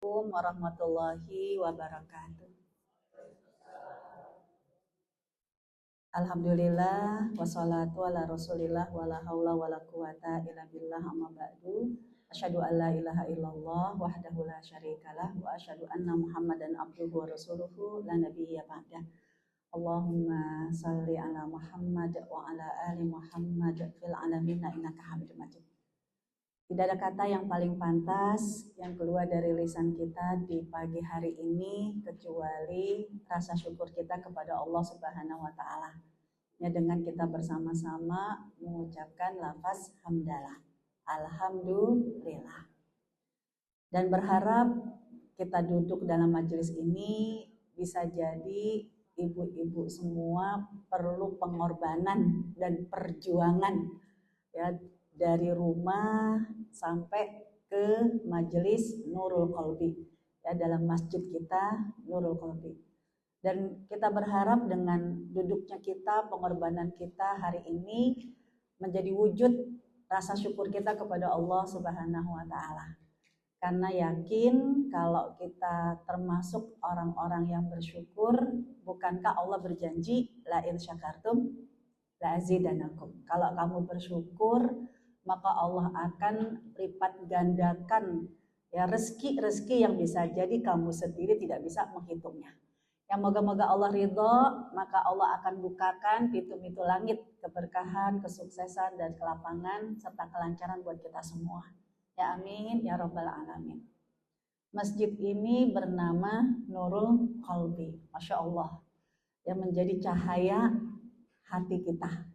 Assalamualaikum warahmatullahi wabarakatuh. Alhamdulillah wassalatu ala rasulillah wala haula wala quwata illa billah amma ba'du. Asyhadu an la ilaha illallah wahdahu la syarikalah wa asyhadu anna Muhammadan abduhu wa rasuluhu la nabiyya ba'dah. Allahumma salli ala Muhammad wa ala ali Muhammad fil alamin innaka Hamidum Majid. Tidak ada kata yang paling pantas yang keluar dari lisan kita di pagi hari ini kecuali rasa syukur kita kepada Allah Subhanahu wa taala. Ya, dengan kita bersama-sama mengucapkan lafaz hamdalah. Alhamdulillah. Dan berharap kita duduk dalam majelis ini bisa jadi ibu-ibu semua perlu pengorbanan dan perjuangan ya, dari rumah sampai ke majelis Nurul Qalbi ya, dalam masjid kita Nurul Qalbi. Dan kita berharap dengan duduknya kita, pengorbanan kita hari ini menjadi wujud rasa syukur kita kepada Allah Subhanahu wa taala. Karena yakin kalau kita termasuk orang-orang yang bersyukur, bukankah Allah berjanji la in syakartum la azidanakum. Kalau kamu bersyukur, maka Allah akan lipat gandakan ya rezeki-rezeki yang bisa jadi kamu sendiri tidak bisa menghitungnya. Yang moga-moga Allah ridho, maka Allah akan bukakan pintu-pintu langit keberkahan, kesuksesan dan kelapangan serta kelancaran buat kita semua. Ya amin ya rabbal alamin. Masjid ini bernama Nurul Qalbi, masya Allah, yang menjadi cahaya hati kita.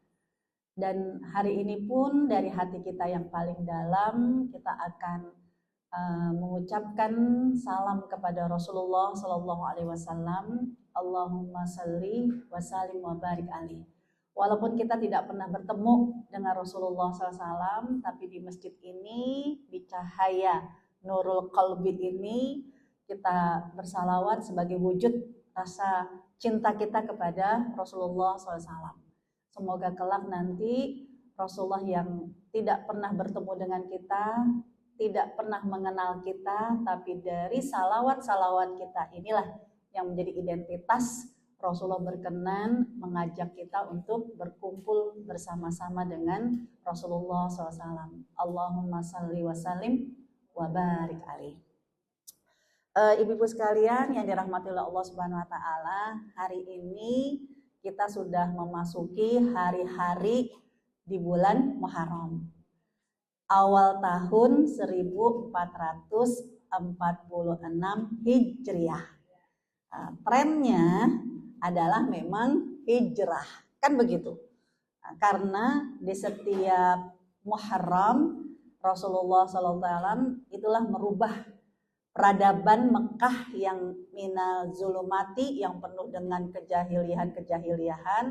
Dan hari ini pun dari hati kita yang paling dalam kita akan mengucapkan salam kepada Rasulullah Sallallahu Alaihi Wasallam. Allahumma salli wa sallim wa barik alaihi. Walaupun kita tidak pernah bertemu dengan Rasulullah SAW, tapi di masjid ini, di cahaya Nurul Qalbi ini, kita bersalawat sebagai wujud rasa cinta kita kepada Rasulullah SAW. Semoga kelak nanti Rasulullah yang tidak pernah bertemu dengan kita, tidak pernah mengenal kita, tapi dari salawat-salawat kita inilah yang menjadi identitas Rasulullah berkenan mengajak kita untuk berkumpul bersama-sama dengan Rasulullah SAW. Allahumma salli wa sallim wa barik alaihi. Ibu-ibu sekalian yang dirahmati oleh Allah Subhanahu wa taala, hari ini kita sudah memasuki hari-hari di bulan Muharram. Awal tahun 1446 Hijriah. Trennya adalah memang hijrah, kan begitu. Karena di setiap Muharram Rasulullah SAW itulah merubah peradaban Mekah yang minal zulumati, yang penuh dengan kejahiliahan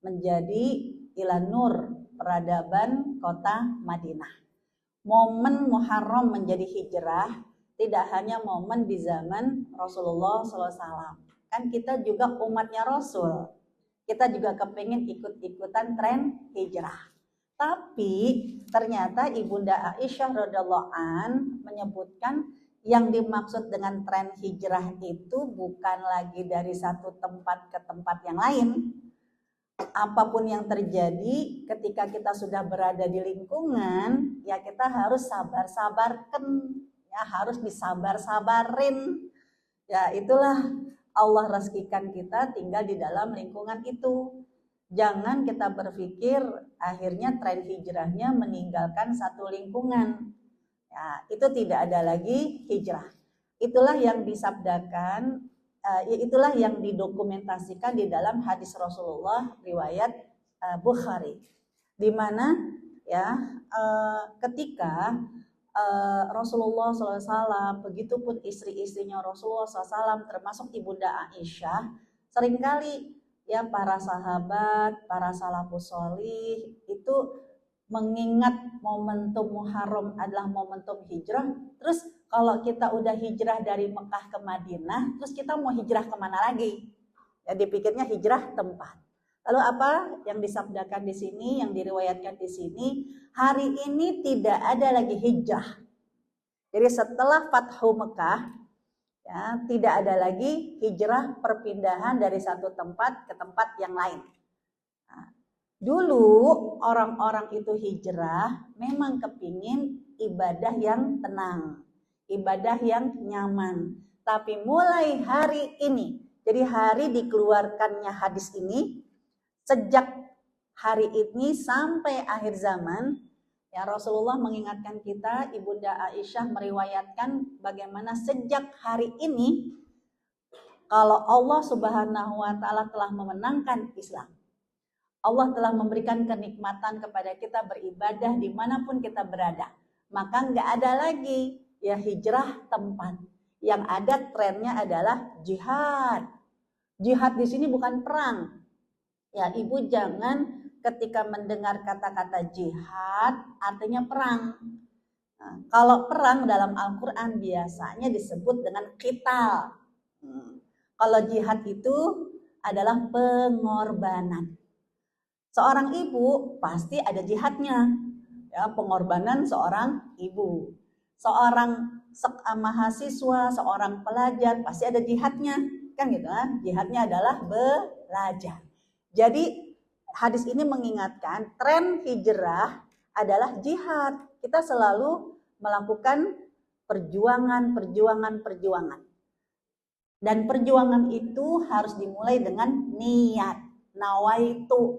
menjadi ila nur, peradaban kota Madinah. Momen Muharram menjadi hijrah tidak hanya momen di zaman Rasulullah SAW. Kan kita juga umatnya Rasul, kita juga kepengen ikut-ikutan tren hijrah. Tapi ternyata Ibunda Aisyah radhiyallahu an menyebutkan yang dimaksud dengan tren hijrah itu bukan lagi dari satu tempat ke tempat yang lain. Apapun yang terjadi ketika kita sudah berada di lingkungan, ya kita harus sabar-sabarkan, ya harus disabar-sabarin. Ya itulah Allah rezekikan kita tinggal di dalam lingkungan itu. Jangan kita berpikir akhirnya tren hijrahnya meninggalkan satu lingkungan. Ya, itu tidak ada lagi hijrah. Itulah yang disabdakan, itulah yang didokumentasikan di dalam hadis Rasulullah riwayat Bukhari, di mana ya ketika Rasulullah SAW, begitupun istri-istrinya Rasulullah SAW, termasuk Ibunda Aisyah, seringkali ya para sahabat, para salafus sholih itu mengingat momentum Muharram adalah momentum hijrah. Terus kalau kita udah hijrah dari Mekah ke Madinah, terus kita mau hijrah kemana lagi? Ya dipikirnya hijrah tempat. Lalu apa yang disabdakan di sini, yang diriwayatkan di sini, hari ini tidak ada lagi hijrah. Jadi setelah Fathu Mekah, Ya, tidak ada lagi hijrah perpindahan dari satu tempat ke tempat yang lain. Nah, dulu orang-orang itu hijrah memang kepingin ibadah yang tenang, ibadah yang nyaman. Tapi mulai hari ini, jadi hari dikeluarkannya hadis ini, sejak hari ini sampai akhir zaman, ya Rasulullah mengingatkan kita, Ibunda Aisyah meriwayatkan bagaimana sejak hari ini kalau Allah Subhanahu wa taala telah memenangkan Islam. Allah telah memberikan kenikmatan kepada kita beribadah dimanapun kita berada. Maka nggak ada lagi ya hijrah tempat. Yang ada trennya adalah jihad. Jihad di sini bukan perang. Ya, ibu jangan ketika mendengar kata-kata jihad artinya perang. Nah, kalau perang dalam Al-Quran biasanya disebut dengan qital. Kalau jihad itu adalah pengorbanan. Seorang ibu pasti ada jihadnya. Ya, pengorbanan seorang ibu. Seorang mahasiswa, seorang pelajar pasti ada jihadnya. Kan gitu kan? Jihadnya adalah belajar. Jadi hadis ini mengingatkan tren hijrah adalah jihad. Kita selalu melakukan perjuangan. Dan perjuangan itu harus dimulai dengan niat, nawaitu.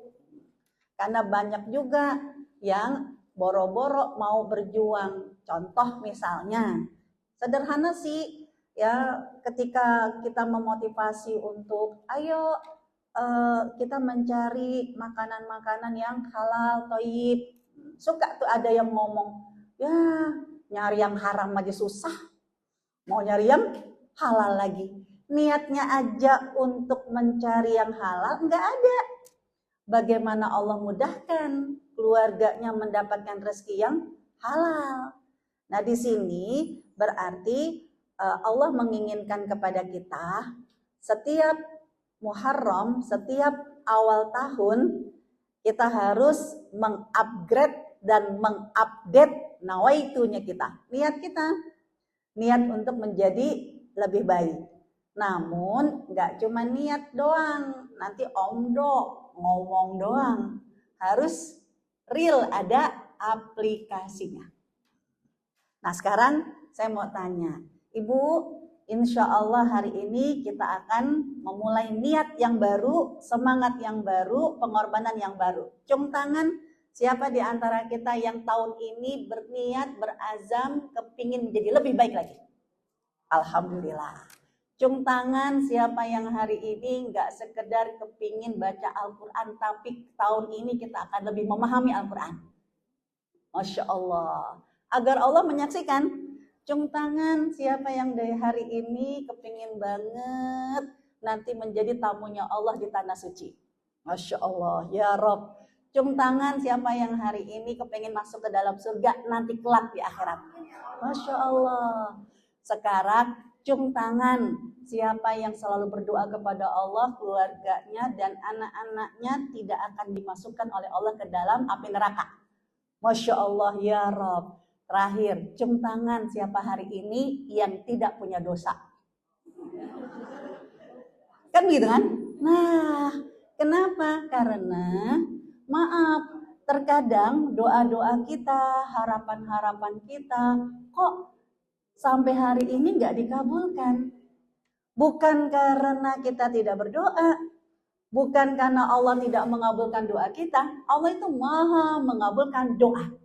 Karena banyak juga yang boro-boro mau berjuang. Contoh misalnya, sederhana sih, ya ketika kita memotivasi untuk ayo kita mencari makanan-makanan yang halal, thayyib. Suka tuh ada yang ngomong, ya nyari yang haram aja susah, mau nyari yang halal lagi. Niatnya aja untuk mencari yang halal nggak ada. Bagaimana Allah mudahkan keluarganya mendapatkan rezeki yang halal. Nah di sini berarti Allah menginginkan kepada kita setiap Muharram, setiap awal tahun kita harus mengupgrade dan mengupdate nawaitunya kita, niat kita, niat untuk menjadi lebih baik. Namun nggak cuma niat doang, nanti omdo ngomong doang, harus real, ada aplikasinya. Nah sekarang saya mau tanya, Ibu, insya Allah hari ini kita akan memulai niat yang baru, semangat yang baru, pengorbanan yang baru. Cung tangan, siapa di antara kita yang tahun ini berniat, berazam, kepingin menjadi lebih baik lagi? Alhamdulillah. Cung tangan, siapa yang hari ini nggak sekedar kepingin baca Al-Quran, tapi tahun ini kita akan lebih memahami Al-Quran. Masya Allah. Agar Allah menyaksikan. Cung tangan, siapa yang dari hari ini kepingin banget nanti menjadi tamunya Allah di tanah suci. Masya Allah, ya Rob. Cung tangan, siapa yang hari ini kepingin masuk ke dalam surga nanti kelak di akhirat. Masya Allah. Sekarang cung tangan, siapa yang selalu berdoa kepada Allah, keluarganya dan anak-anaknya tidak akan dimasukkan oleh Allah ke dalam api neraka. Masya Allah, ya Rob. Terakhir, cung tangan siapa hari ini yang tidak punya dosa. Kan gitu kan? Nah, kenapa? Karena maaf, terkadang doa-doa kita, harapan-harapan kita kok sampai hari ini nggak dikabulkan. Bukan karena kita tidak berdoa, bukan karena Allah tidak mengabulkan doa kita. Allah itu maha mengabulkan doa.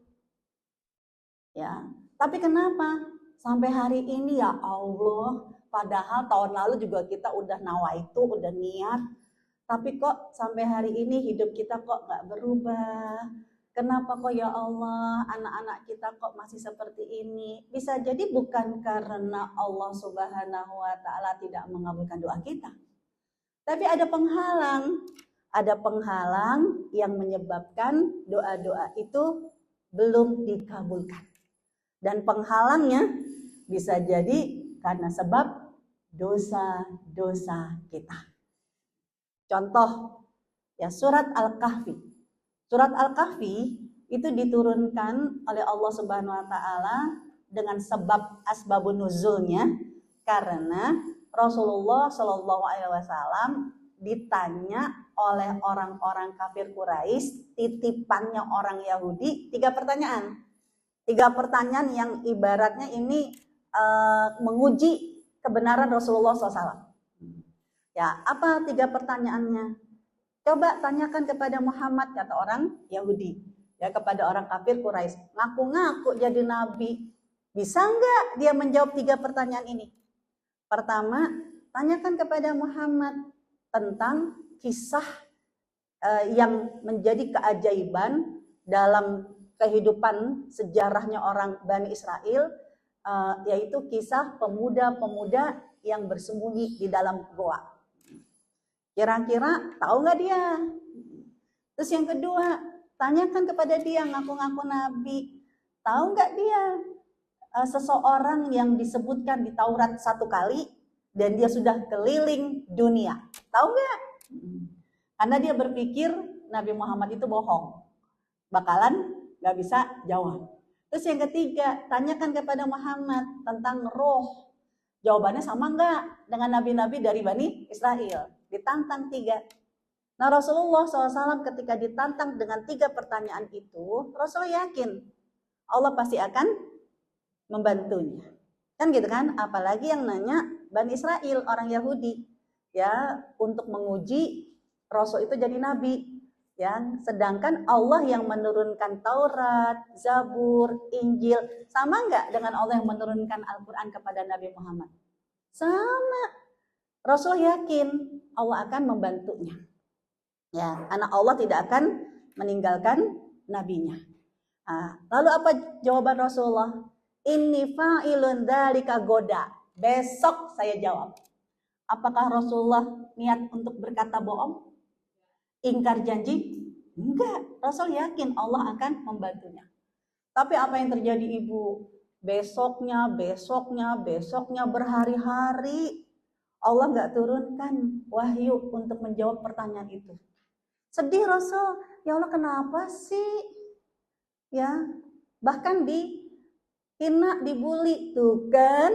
Ya, tapi kenapa sampai hari ini ya Allah, padahal tahun lalu juga kita udah nawaitu, udah niat, tapi kok sampai hari ini hidup kita kok gak berubah? Kenapa kok ya Allah, anak-anak kita kok masih seperti ini? Bisa jadi bukan karena Allah Subhanahu wa taala tidak mengabulkan doa kita, tapi ada penghalang yang menyebabkan doa-doa itu belum dikabulkan. Dan penghalangnya bisa jadi karena sebab dosa-dosa kita. Contoh ya surat Al-Kahfi. Surat Al-Kahfi itu diturunkan oleh Allah Subhanahu wa taala dengan sebab asbabun nuzulnya Karena Rasulullah Shallallahu Alaihi Wasallam ditanya oleh orang-orang kafir Quraisy, titipannya orang Yahudi, 3 pertanyaan. 3 pertanyaan yang ibaratnya ini menguji kebenaran Rasulullah SAW. Ya, apa 3 pertanyaannya? Coba tanyakan kepada Muhammad, kata orang Yahudi, ya, kepada orang kafir Quraisy, ngaku-ngaku jadi nabi, bisa nggak dia menjawab 3 pertanyaan ini? Pertama, tanyakan kepada Muhammad tentang kisah yang menjadi keajaiban dalam kehidupan sejarahnya orang Bani Israel, yaitu kisah pemuda-pemuda yang bersembunyi di dalam goa. Kira-kira tahu nggak dia? Terus yang kedua, tanyakan kepada dia ngaku-ngaku nabi, tahu nggak dia seseorang yang disebutkan di Taurat 1 kali dan dia sudah keliling dunia, tahu nggak? Karena dia berpikir Nabi Muhammad itu bohong, bakalan nggak bisa jawab. Terus yang ketiga, tanyakan kepada Muhammad tentang roh, jawabannya sama nggak dengan nabi-nabi dari Bani Israel? Ditantang 3. Nah, Rasulullah SAW ketika ditantang dengan 3 pertanyaan itu, Rasulullah yakin Allah pasti akan membantunya. Kan gitu kan? Apalagi yang nanya Bani Israel, orang Yahudi, ya, untuk menguji Rasul itu jadi nabi. Ya, sedangkan Allah yang menurunkan Taurat, Zabur, Injil, sama nggak dengan Allah yang menurunkan Al-Quran kepada Nabi Muhammad? Sama. Rasul yakin Allah akan membantunya. Ya, karena Allah tidak akan meninggalkan nabinya. Nah, lalu apa jawaban Rasulullah? Inni fa'ilun dzalika goda. Besok saya jawab. Apakah Rasulullah niat untuk berkata bohong? Ingkar janji? Enggak. Rasul yakin Allah akan membantunya. Tapi apa yang terjadi Ibu? Besoknya berhari-hari Allah nggak turunkan wahyu untuk menjawab pertanyaan itu. Sedih Rasul, ya Allah kenapa sih? Ya, bahkan dihina, dibully, tuh kan?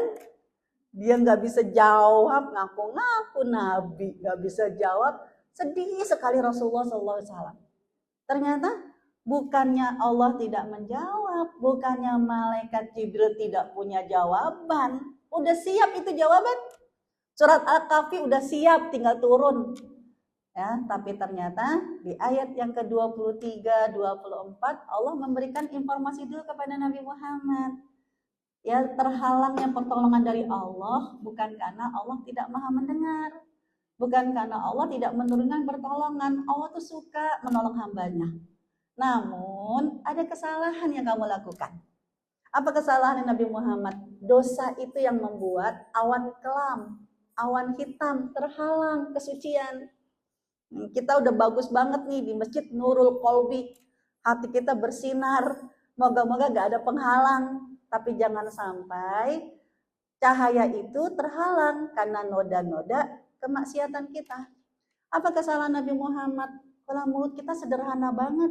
Dia nggak bisa jawab, ngaku-ngaku nabi, nggak bisa jawab. Sedih sekali Rasulullah SAW. Ternyata bukannya Allah tidak menjawab, bukannya malaikat Jibril tidak punya jawaban, udah siap itu jawaban. Surat Al-Kahfi udah siap, tinggal turun. Ya, tapi ternyata di ayat yang ke-23, 24 Allah memberikan informasi dulu kepada Nabi Muhammad. Ya, terhalangnya pertolongan dari Allah bukan karena Allah tidak maha mendengar, bukan karena Allah tidak menurunkan pertolongan. Allah tuh suka menolong hambanya. Namun ada kesalahan yang kamu lakukan. Apa kesalahan Nabi Muhammad? Dosa itu yang membuat awan kelam, awan hitam terhalang kesucian. Kita udah bagus banget nih di masjid Nurul Qalbi, hati kita bersinar, moga-moga gak ada penghalang. Tapi jangan sampai cahaya itu terhalang karena noda-noda kemaksiatan kita. Apa kesalahan Nabi Muhammad? Kalau mulut kita sederhana banget.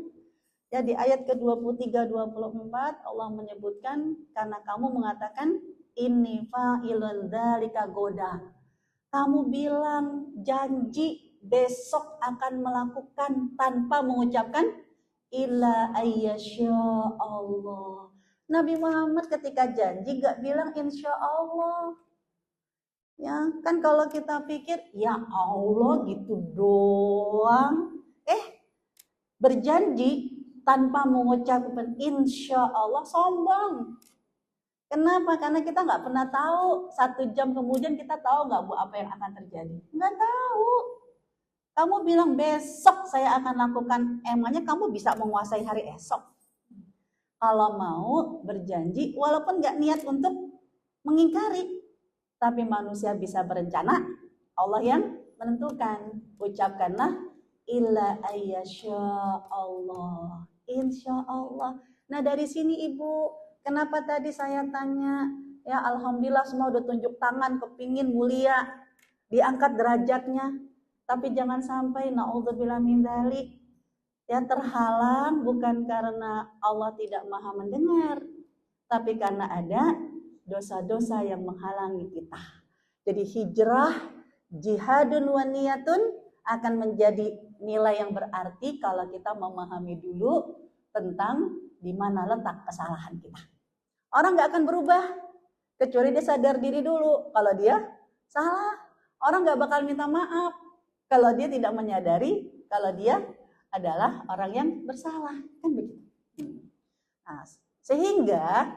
Ya, di ayat ke-23, 24 Allah menyebutkan karena kamu mengatakan inni fa'ilun dzalika goda. Kamu bilang janji besok akan melakukan tanpa mengucapkan illa ayyasya Allah. Nabi Muhammad ketika janji gak bilang insya Allah. Ya, kan kalau kita pikir ya Allah gitu doang. Berjanji tanpa mengucapkan insya Allah sombong. Kenapa? Karena kita nggak pernah tahu 1 jam kemudian kita tahu nggak Bu apa yang akan terjadi? Nggak tahu. Kamu bilang besok saya akan lakukan, emangnya kamu bisa menguasai hari esok? Kalau mau berjanji, walaupun nggak niat untuk mengingkari, tapi manusia bisa berencana, Allah yang menentukan. Ucapkanlah illa ayyasya Allah, insya Allah. Nah dari sini Ibu, kenapa tadi saya tanya, ya alhamdulillah semua udah tunjuk tangan, kepingin mulia, diangkat derajatnya, tapi jangan sampai na'udzubillah min dzalik, ya terhalang bukan karena Allah tidak maha mendengar, tapi karena ada dosa-dosa yang menghalangi kita. Jadi hijrah, jihadun wa niyatun akan menjadi nilai yang berarti kalau kita memahami dulu tentang di mana letak kesalahan kita. Orang nggak akan berubah kecuali dia sadar diri dulu kalau dia salah. Orang nggak bakal minta maaf kalau dia tidak menyadari kalau dia adalah orang yang bersalah, kan begitu. Nah, sehingga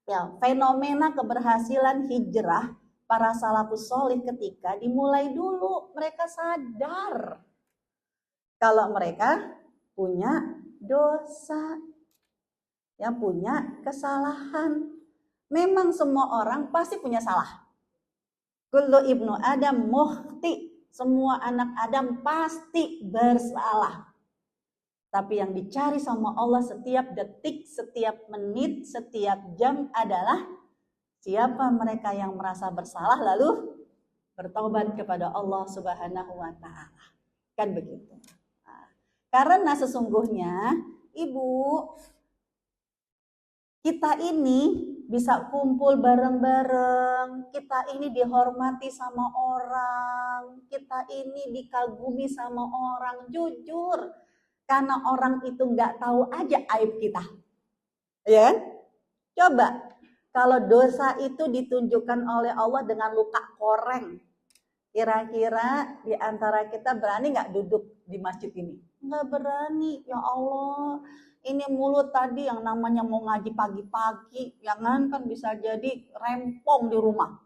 ya fenomena keberhasilan hijrah para salafus sholih ketika dimulai dulu, mereka sadar kalau mereka punya dosa, ya punya kesalahan. Memang semua orang pasti punya salah. Kullu ibnu Adam mukhti, semua anak Adam pasti bersalah. Tapi yang dicari sama Allah setiap detik, setiap menit, setiap jam adalah siapa mereka yang merasa bersalah lalu bertobat kepada Allah Subhanahu wa taala. Kan begitu. Nah, karena sesungguhnya Ibu, kita ini bisa kumpul bareng-bareng, kita ini dihormati sama orang, kita ini dikagumi sama orang, jujur. Karena orang itu nggak tahu aja aib kita. Ya kan? Coba, kalau dosa itu ditunjukkan oleh Allah dengan luka koreng, kira-kira di antara kita berani nggak duduk di masjid ini? Nggak berani, ya Allah. Ini mulut tadi yang namanya mau ngaji pagi-pagi, jangan kan bisa jadi rempong di rumah.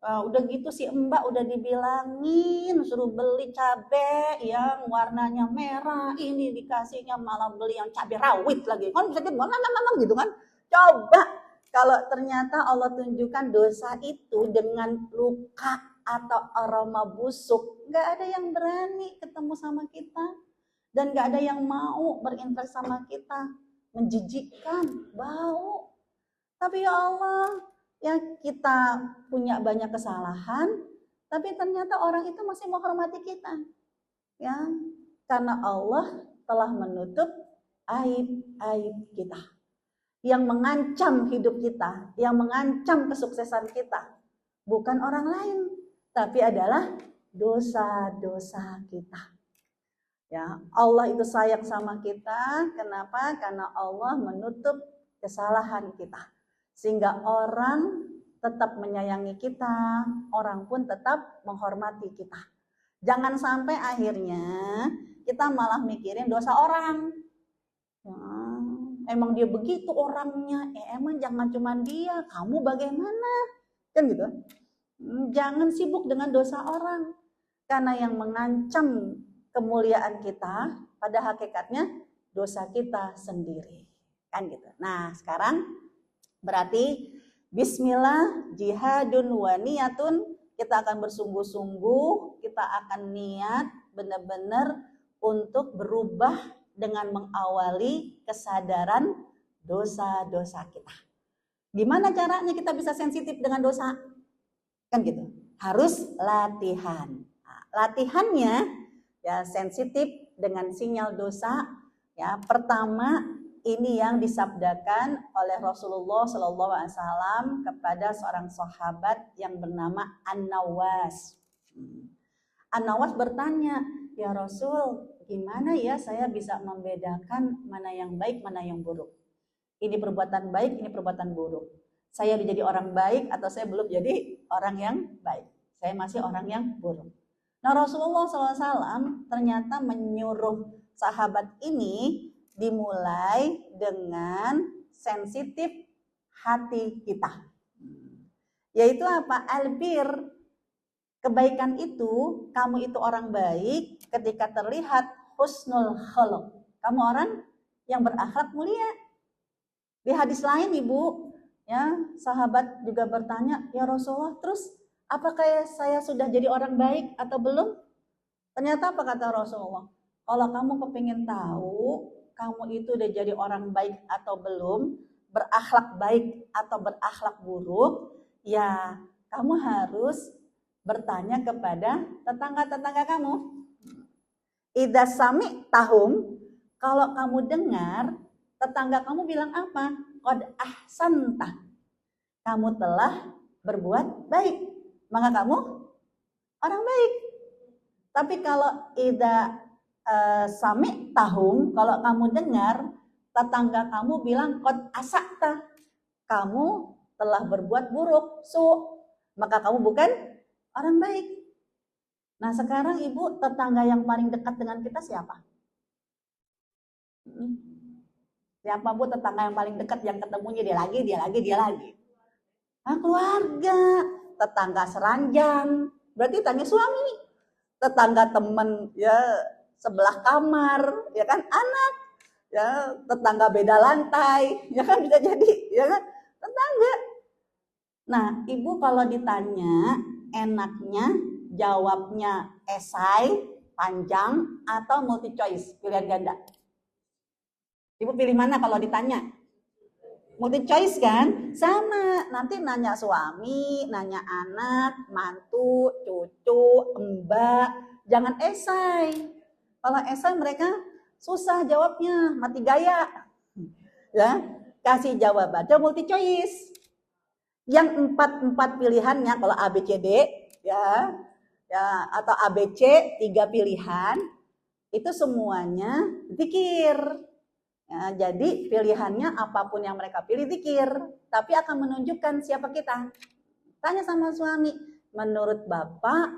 Udah gitu si Mbak udah dibilangin suruh beli cabai yang warnanya merah, ini dikasihnya malah beli yang cabai rawit lagi. Kan bisa jadi gitu kan. Coba kalau ternyata Allah tunjukkan dosa itu dengan luka atau aroma busuk, nggak ada yang berani ketemu sama kita. Dan gak ada yang mau berinteraksi sama kita. Menjijikkan, bau. Tapi ya Allah, ya kita punya banyak kesalahan, tapi ternyata orang itu masih menghormati kita. Ya, karena Allah telah menutup aib-aib kita. Yang mengancam hidup kita, yang mengancam kesuksesan kita. Bukan orang lain, tapi adalah dosa-dosa kita. Ya, Allah itu sayang sama kita. Kenapa? Karena Allah menutup kesalahan kita. Sehingga orang tetap menyayangi kita, orang pun tetap menghormati kita. Jangan sampai akhirnya kita malah mikirin dosa orang. Ya, emang dia begitu orangnya, emang jangan cuma dia, kamu bagaimana? Kan gitu. Jangan sibuk dengan dosa orang. Karena yang mengancam kemuliaan kita pada hakikatnya dosa kita sendiri, kan gitu. Nah, sekarang berarti bismillah jihadun wa niyatun, kita akan bersungguh-sungguh, kita akan niat benar-benar untuk berubah dengan mengawali kesadaran dosa-dosa kita. Gimana caranya kita bisa sensitif dengan dosa? Kan gitu. Harus latihan. Nah, latihannya ya sensitif dengan sinyal dosa. Ya, pertama ini yang disabdakan oleh Rasulullah SAW kepada seorang sahabat yang bernama An-Nawas. An-Nawas bertanya, ya Rasul, gimana ya saya bisa membedakan mana yang baik, mana yang buruk? Ini perbuatan baik, ini perbuatan buruk. Saya jadi orang baik atau saya belum jadi orang yang baik? Saya masih orang yang buruk. Nah, Rasulullah SAW ternyata menyuruh sahabat ini dimulai dengan sensitif hati kita. Yaitu apa? Albir. Kebaikan itu, kamu itu orang baik ketika terlihat husnul khuluq. Kamu orang yang berakhlak mulia. Di hadis lain Ibu, ya, sahabat juga bertanya, ya Rasulullah, terus apakah saya sudah jadi orang baik atau belum? Ternyata apa kata Rasulullah? Kalau kamu kepingin tahu kamu itu udah jadi orang baik atau belum, berakhlak baik atau berakhlak buruk, ya kamu harus bertanya kepada tetangga-tetangga kamu. Idza sami tahum, kalau kamu dengar tetangga kamu bilang apa? Qad ahsanta, kamu telah berbuat baik. maka kamu orang baik. Tapi kalau ida sami tahum, kalau kamu dengar tetangga kamu bilang qad asakta, kamu telah berbuat buruk, maka kamu bukan orang baik. Nah sekarang ibu, tetangga yang paling dekat dengan kita siapa? Siapa bu tetangga yang paling dekat yang ketemunya dia lagi? Nah, keluarga, tetangga seranjang, berarti tanya suami, tetangga teman ya sebelah kamar, ya kan anak, ya tetangga beda lantai, ya kan bisa jadi, ya kan tetangga. Nah, ibu kalau ditanya enaknya jawabnya esai panjang atau multi choice pilihan ganda. Ibu pilih mana kalau ditanya? Multi choice kan? Sama, nanti nanya suami, nanya anak, mantu, cucu, mbak, jangan esai. Kalau esai mereka susah jawabnya, mati gaya. Ya, kasih jawabannya multi choice. Yang 4 pilihannya kalau ABCD ya atau ABC 3 pilihan itu semuanya zikir. Ya, jadi pilihannya apapun yang mereka pilih zikir, tapi akan menunjukkan siapa kita. Tanya sama suami, menurut bapak,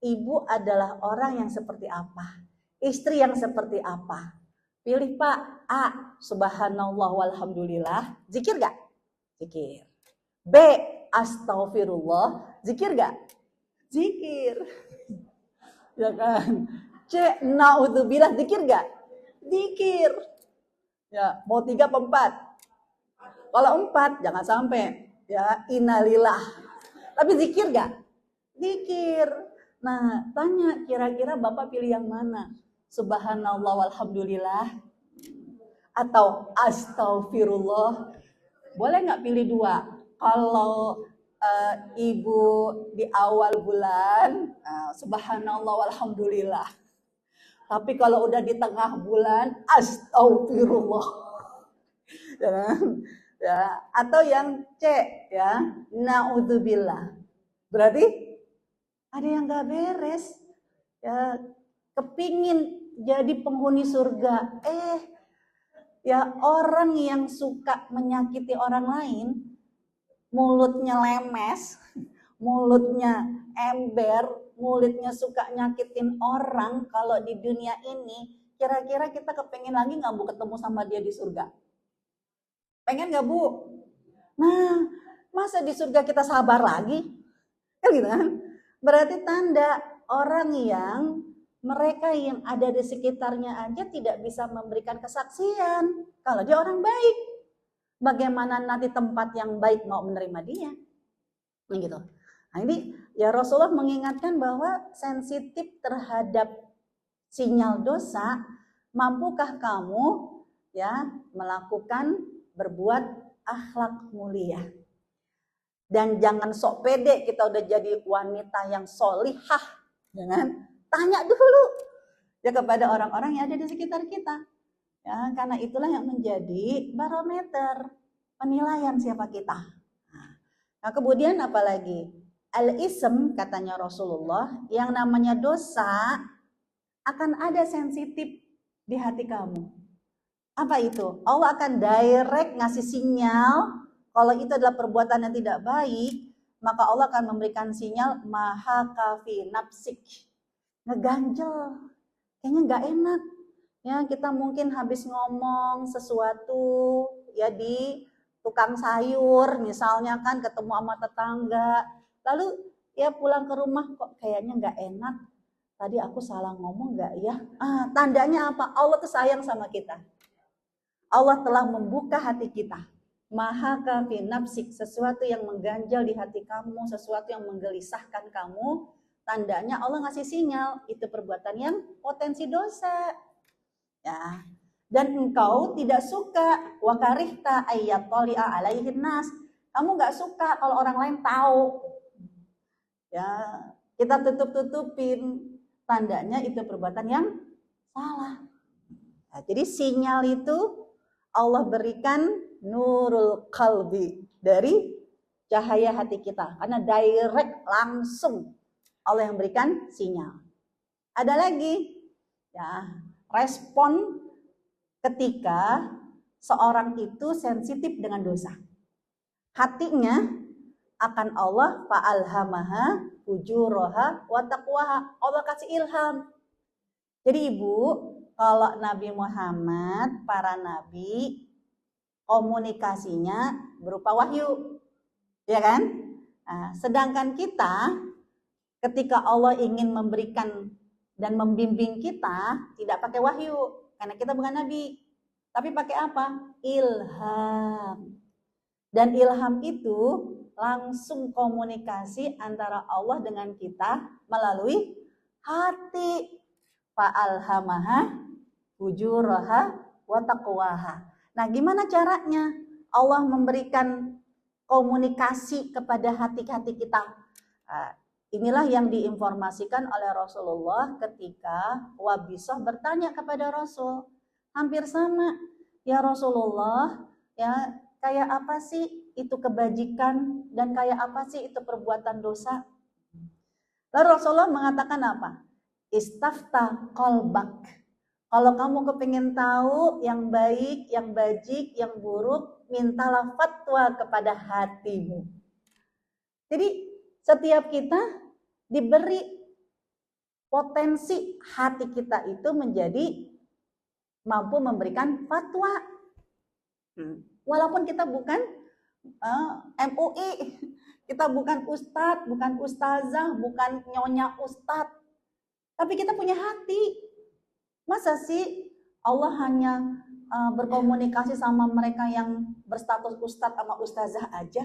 ibu adalah orang yang seperti apa? Istri yang seperti apa? Pilih pak, A, subhanallah walhamdulillah, zikir gak? Zikir. B, astaghfirullah, zikir gak? Zikir. Ya kan? C, naudzubillah, zikir gak? Zikir. Ya, mau 3 apa 4? Kalau 4 jangan sampai ya innalillah. Tapi zikir gak? Zikir. Nah, tanya kira-kira Bapak pilih yang mana? Subhanallah walhamdulillah atau astaghfirullah? Boleh nggak pilih 2? Kalau ibu di awal bulan subhanallah walhamdulillah. Tapi kalau udah di tengah bulan, astagfirullah. Ya, atau yang C, ya, naudzubillah. Berarti ada yang gak beres. Ya, kepingin jadi penghuni surga. Ya orang yang suka menyakiti orang lain, mulutnya lemes, mulutnya ember, mulutnya suka nyakitin orang, kalau di dunia ini kira-kira kita kepengen lagi nggak bu ketemu sama dia di surga? Pengen nggak bu? Nah, masa di surga kita sabar lagi? Kan gitu kan? Berarti tanda orang yang mereka yang ada di sekitarnya aja tidak bisa memberikan kesaksian kalau dia orang baik. Bagaimana nanti tempat yang baik mau menerima dia? Gitu. Nah ini ya Rasulullah mengingatkan bahwa sensitif terhadap sinyal dosa, mampukah kamu ya melakukan berbuat akhlak mulia. Dan jangan sok pede kita udah jadi wanita yang solihah, jangan tanya dulu ya kepada orang-orang yang ada di sekitar kita. Ya, karena itulah yang menjadi barometer penilaian siapa kita. Nah, kemudian apalagi? Al-ism katanya Rasulullah, yang namanya dosa akan ada sensitif di hati kamu. Apa itu? Allah akan direct ngasih sinyal kalau itu adalah perbuatan yang tidak baik, maka Allah akan memberikan sinyal maha kafi nafsik. Ngeganjel, kayaknya nggak enak. Ya, kita mungkin habis ngomong sesuatu ya di tukang sayur misalnya kan, ketemu sama tetangga. Lalu ya pulang ke rumah kok kayaknya nggak enak. Tadi aku salah ngomong nggak ya? Tandanya apa? Allah tuh sayang sama kita. Allah telah membuka hati kita. Maha kafi nafsik, sesuatu yang mengganjal di hati kamu, sesuatu yang menggelisahkan kamu, tandanya Allah ngasih sinyal itu perbuatan yang potensi dosa. Ya. Dan engkau tidak suka wakarihta ayyatoli'a alaihin nas. Kamu nggak suka kalau orang lain tahu. Ya, kita tutup-tutupin, tandanya itu perbuatan yang salah. Nah, jadi sinyal itu Allah berikan nurul qalbi dari cahaya hati kita, karena direct langsung Allah yang berikan sinyal. Ada lagi ya, respon ketika seorang itu sensitif dengan dosa. Hatinya akan Allah fa'alhamaha fujuraha wa taqwaha. Allah kasih ilham. Jadi Ibu, kalau Nabi Muhammad, para nabi komunikasinya berupa wahyu. Ya kan? Nah, sedangkan kita ketika Allah ingin memberikan dan membimbing kita tidak pakai wahyu karena kita bukan nabi. Tapi pakai apa? Ilham. Dan ilham itu langsung komunikasi antara Allah dengan kita melalui hati. Fa'alhamaha fujuraha wa taqwaha. Nah, gimana caranya Allah memberikan komunikasi kepada hati-hati kita? Nah, inilah yang diinformasikan oleh Rasulullah ketika Wabisah bertanya kepada Rasul. Hampir sama, ya Rasulullah, ya kayak apa sih itu kebajikan dan kayak apa sih itu perbuatan dosa? Lalu Rasulullah mengatakan apa? Istafta qalbak. Kalau kamu kepingin tahu yang baik, yang bajik, yang buruk, mintalah fatwa kepada hatimu. Jadi setiap kita diberi potensi hati kita itu menjadi mampu memberikan fatwa. Walaupun kita bukan MUI, kita bukan ustadz, bukan ustazah, bukan nyonya ustadz, tapi kita punya hati. Masa sih Allah hanya berkomunikasi sama mereka yang berstatus ustadz sama ustazah aja?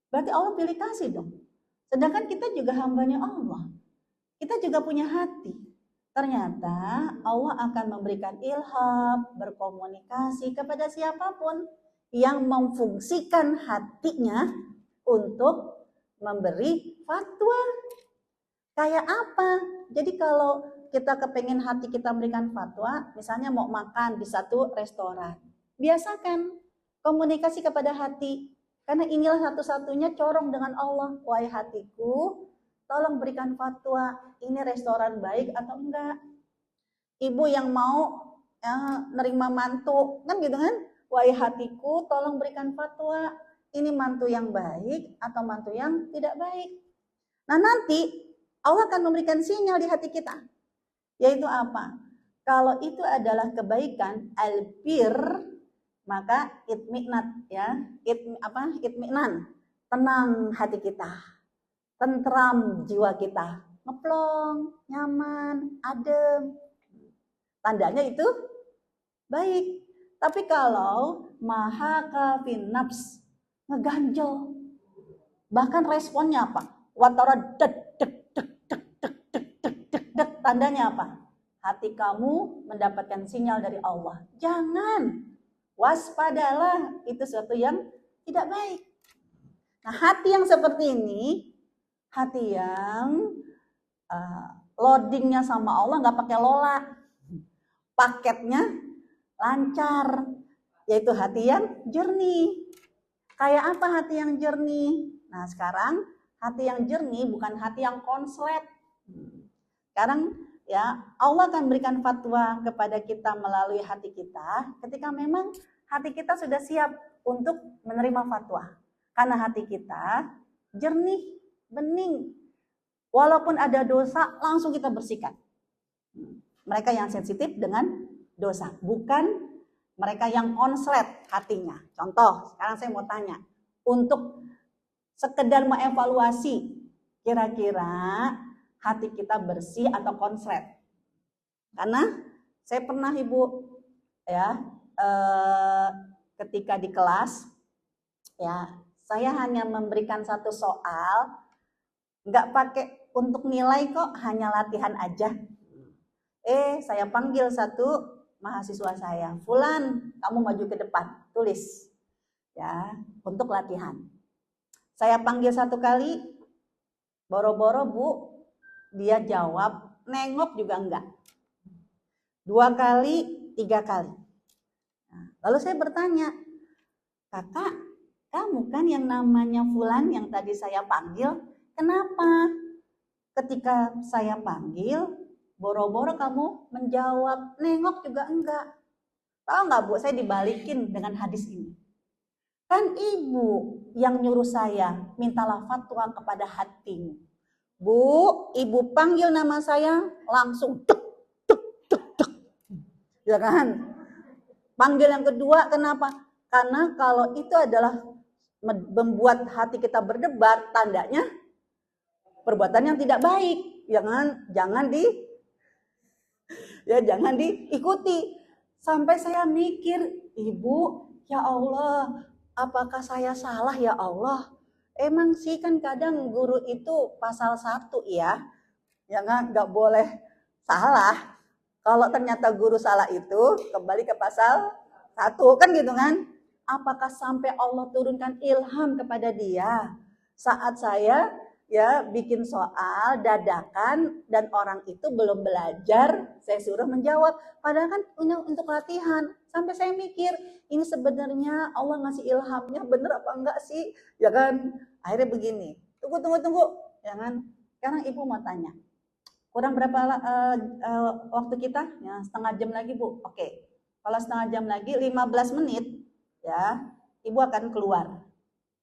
Berarti Allah pilih kasih dong. Sedangkan kita juga hambanya Allah. Kita juga punya hati. Ternyata Allah akan memberikan ilham, berkomunikasi kepada siapapun yang memfungsikan hatinya untuk memberi fatwa. Kayak apa? Jadi kalau kita kepengen hati kita memberikan fatwa, misalnya mau makan di satu restoran, biasakan komunikasi kepada hati. Karena inilah satu-satunya corong dengan Allah. Wahai hatiku, tolong berikan fatwa, ini restoran baik atau enggak. Ibu yang mau nerima mantu, kan gitu kan? Wahai hatiku, tolong berikan fatwa, ini mantu yang baik atau mantu yang tidak baik. Nah, nanti Allah akan memberikan sinyal di hati kita. Yaitu apa? Kalau itu adalah kebaikan, albir, maka itmi'nat ya, itmi'nan, tenang hati kita, tentram jiwa kita, ngeplong, nyaman, adem. Tandanya itu baik. Tapi kalau maha kafin nafs, ngeganjel, bahkan responnya apa? Watara dek, tandanya apa? Hati kamu mendapatkan sinyal dari Allah. Jangan, waspadalah, itu sesuatu yang tidak baik. Nah, hati yang seperti ini, hati yang loadingnya sama Allah nggak pakai lola, paketnya lancar, yaitu hati yang jernih. Kayak apa hati yang jernih? Nah, sekarang hati yang jernih bukan hati yang konslet. Sekarang ya Allah akan berikan fatwa kepada kita melalui hati kita ketika memang hati kita sudah siap untuk menerima fatwa. Karena hati kita jernih, bening. Walaupun ada dosa, langsung kita bersihkan. Mereka yang sensitif dengan dosa, bukan mereka yang konslet hatinya. Contoh, sekarang saya mau tanya, untuk sekedar mengevaluasi kira-kira hati kita bersih atau konslet. Karena saya pernah Ibu ya ketika di kelas ya, saya hanya memberikan satu soal, nggak pakai untuk nilai kok, hanya latihan aja. Saya panggil satu mahasiswa saya, Fulan, kamu maju ke depan, tulis ya untuk latihan. Saya panggil satu kali, boro-boro Bu, dia jawab, nengok juga enggak. 2 kali, 3 kali. Nah, lalu saya bertanya, Kakak kamu kan yang namanya Fulan yang tadi saya panggil, kenapa ketika saya panggil, boro-boro kamu menjawab, nengok juga enggak. Tahu nggak Bu, saya dibalikin dengan hadis ini. Kan ibu yang nyuruh saya, mintalah fatwa kepada hatimu. Bu, ibu panggil nama saya, langsung tuk, tuk, tuk, tuk. Ya kan? Panggil yang kedua, kenapa? Karena kalau itu adalah membuat hati kita berdebar, tandanya perbuatan yang tidak baik. Jangan diikuti. Sampai saya mikir, Ibu, ya Allah, apakah saya salah ya Allah? Emang sih kan kadang guru itu pasal 1 ya nggak boleh salah. Kalau ternyata guru salah itu kembali ke pasal 1 kan gitu kan? Apakah sampai Allah turunkan ilham kepada dia saat saya bikin soal dadakan dan orang itu belum belajar, saya suruh menjawab. Padahal kan untuk latihan. Sampai saya mikir, ini sebenarnya Allah ngasih ilhamnya bener apa enggak sih? Ya kan? Akhirnya begini. Tunggu. Ya kan? Sekarang ibu mau tanya. Kurang berapa waktu kita? Ya, setengah jam lagi, Bu. Oke. Kalau setengah jam lagi 15 menit ya, ibu akan keluar.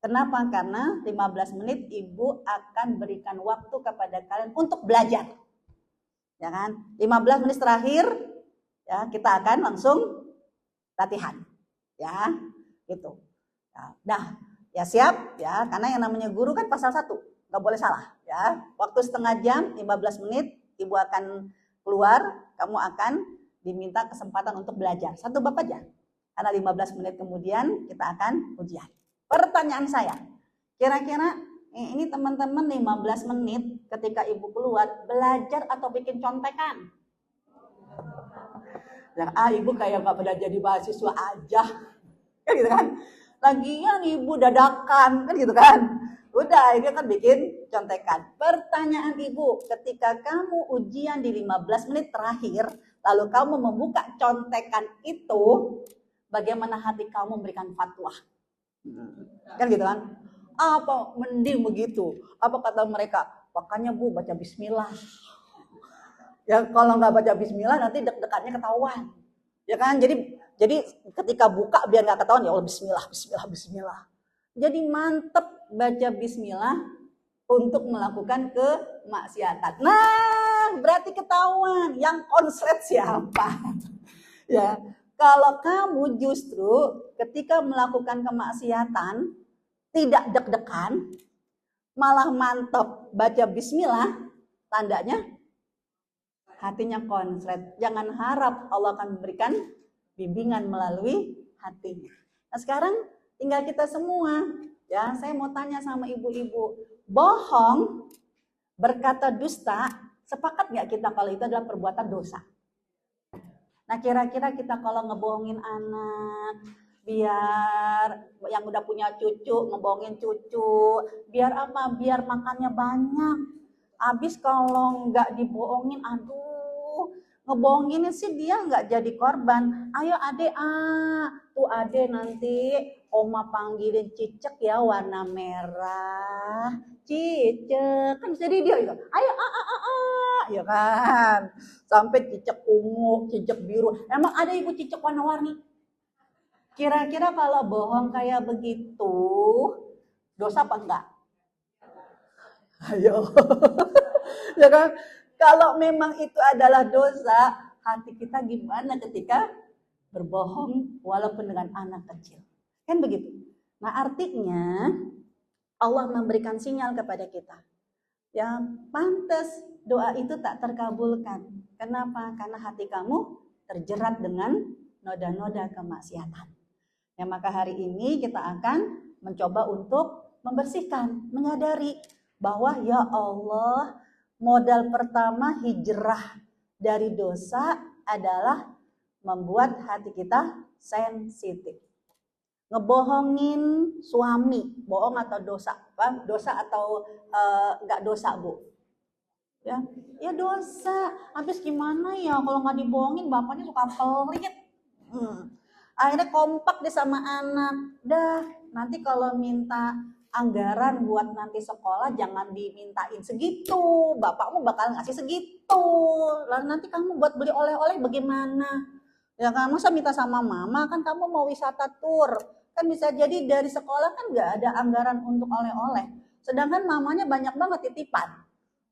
Kenapa? Karena 15 menit ibu akan berikan waktu kepada kalian untuk belajar. Ya kan? 15 menit terakhir ya kita akan langsung latihan. Ya, gitu. Ya siap ya, karena yang namanya guru kan pasal 1, enggak boleh salah ya. Waktu setengah jam, 15 menit ibu akan keluar, kamu akan diminta kesempatan untuk belajar. 1 bab aja. Karena 15 menit kemudian kita akan ujian. Pertanyaan saya, kira-kira ini teman-teman 15 menit ketika ibu keluar, belajar atau bikin contekan? Ya, ibu kayak gak pernah jadi mahasiswa aja. Kan gitu kan? Lagian ibu dadakan, kan gitu kan? Udah, ini kan bikin contekan. Pertanyaan ibu, ketika kamu ujian di 15 menit terakhir, lalu kamu membuka contekan itu, bagaimana hati kamu memberikan fatwa? Kan gitu kan? Apa mending begitu? Apa kata mereka? Makanya Bu baca bismillah. Ya kalau nggak baca bismillah nanti deg-degannya ketahuan. Ya kan? Jadi ketika buka biar nggak ketahuan, ya Allah bismillah. Jadi mantep baca bismillah untuk melakukan kemaksiatan. Nah, berarti ketahuan yang konslet siapa? Ya. Kalau kamu justru ketika melakukan kemaksiatan tidak deg-degan, malah mantap baca bismillah, tandanya hatinya konslet. Jangan harap Allah akan memberikan bimbingan melalui hatinya. Nah sekarang tinggal kita semua, ya saya mau tanya sama ibu-ibu, bohong, berkata dusta, sepakat nggak kita kalau itu adalah perbuatan dosa? Nah kira-kira kita kalau ngebohongin anak, biar yang udah punya cucu, ngebohongin cucu, biar apa? Biar makannya banyak. Habis kalau nggak dibohongin, ngebohongin sih dia nggak jadi korban. Ayo adek, tuh adek nanti oma panggilin Cicek ya warna merah. Cicek, kan jadi dia gitu. Ayo ya kan. Sampai Cicek ungu, Cicek biru. Emang ada ibu Cicek warna-warni? Kira-kira kalau bohong kayak begitu, dosa apa enggak? Ayo. Ya kan? Kalau memang itu adalah dosa, hati kita gimana ketika berbohong walaupun dengan anak kecil? Kan begitu. Nah, artinya Allah memberikan sinyal kepada kita. Ya, pantas doa itu tak terkabulkan. Kenapa? Karena hati kamu terjerat dengan noda-noda kemaksiatan. Ya, maka hari ini kita akan mencoba untuk membersihkan, menyadari bahwa ya Allah, modal pertama hijrah dari dosa adalah membuat hati kita sensitif. Ngebohongin suami, bohong atau dosa? Apa? Dosa atau enggak dosa, Bu? Ya dosa. Habis gimana ya kalau nggak dibohongin bapaknya suka pelit. Akhirnya kompak deh sama anak. Dah nanti kalau minta anggaran buat nanti sekolah jangan dimintain segitu, bapakmu bakal ngasih segitu, lalu nanti kamu buat beli oleh-oleh bagaimana? Ya kan, masa minta sama mama, kan kamu mau wisata tur, kan bisa jadi dari sekolah kan nggak ada anggaran untuk oleh-oleh, sedangkan mamanya banyak banget titipan,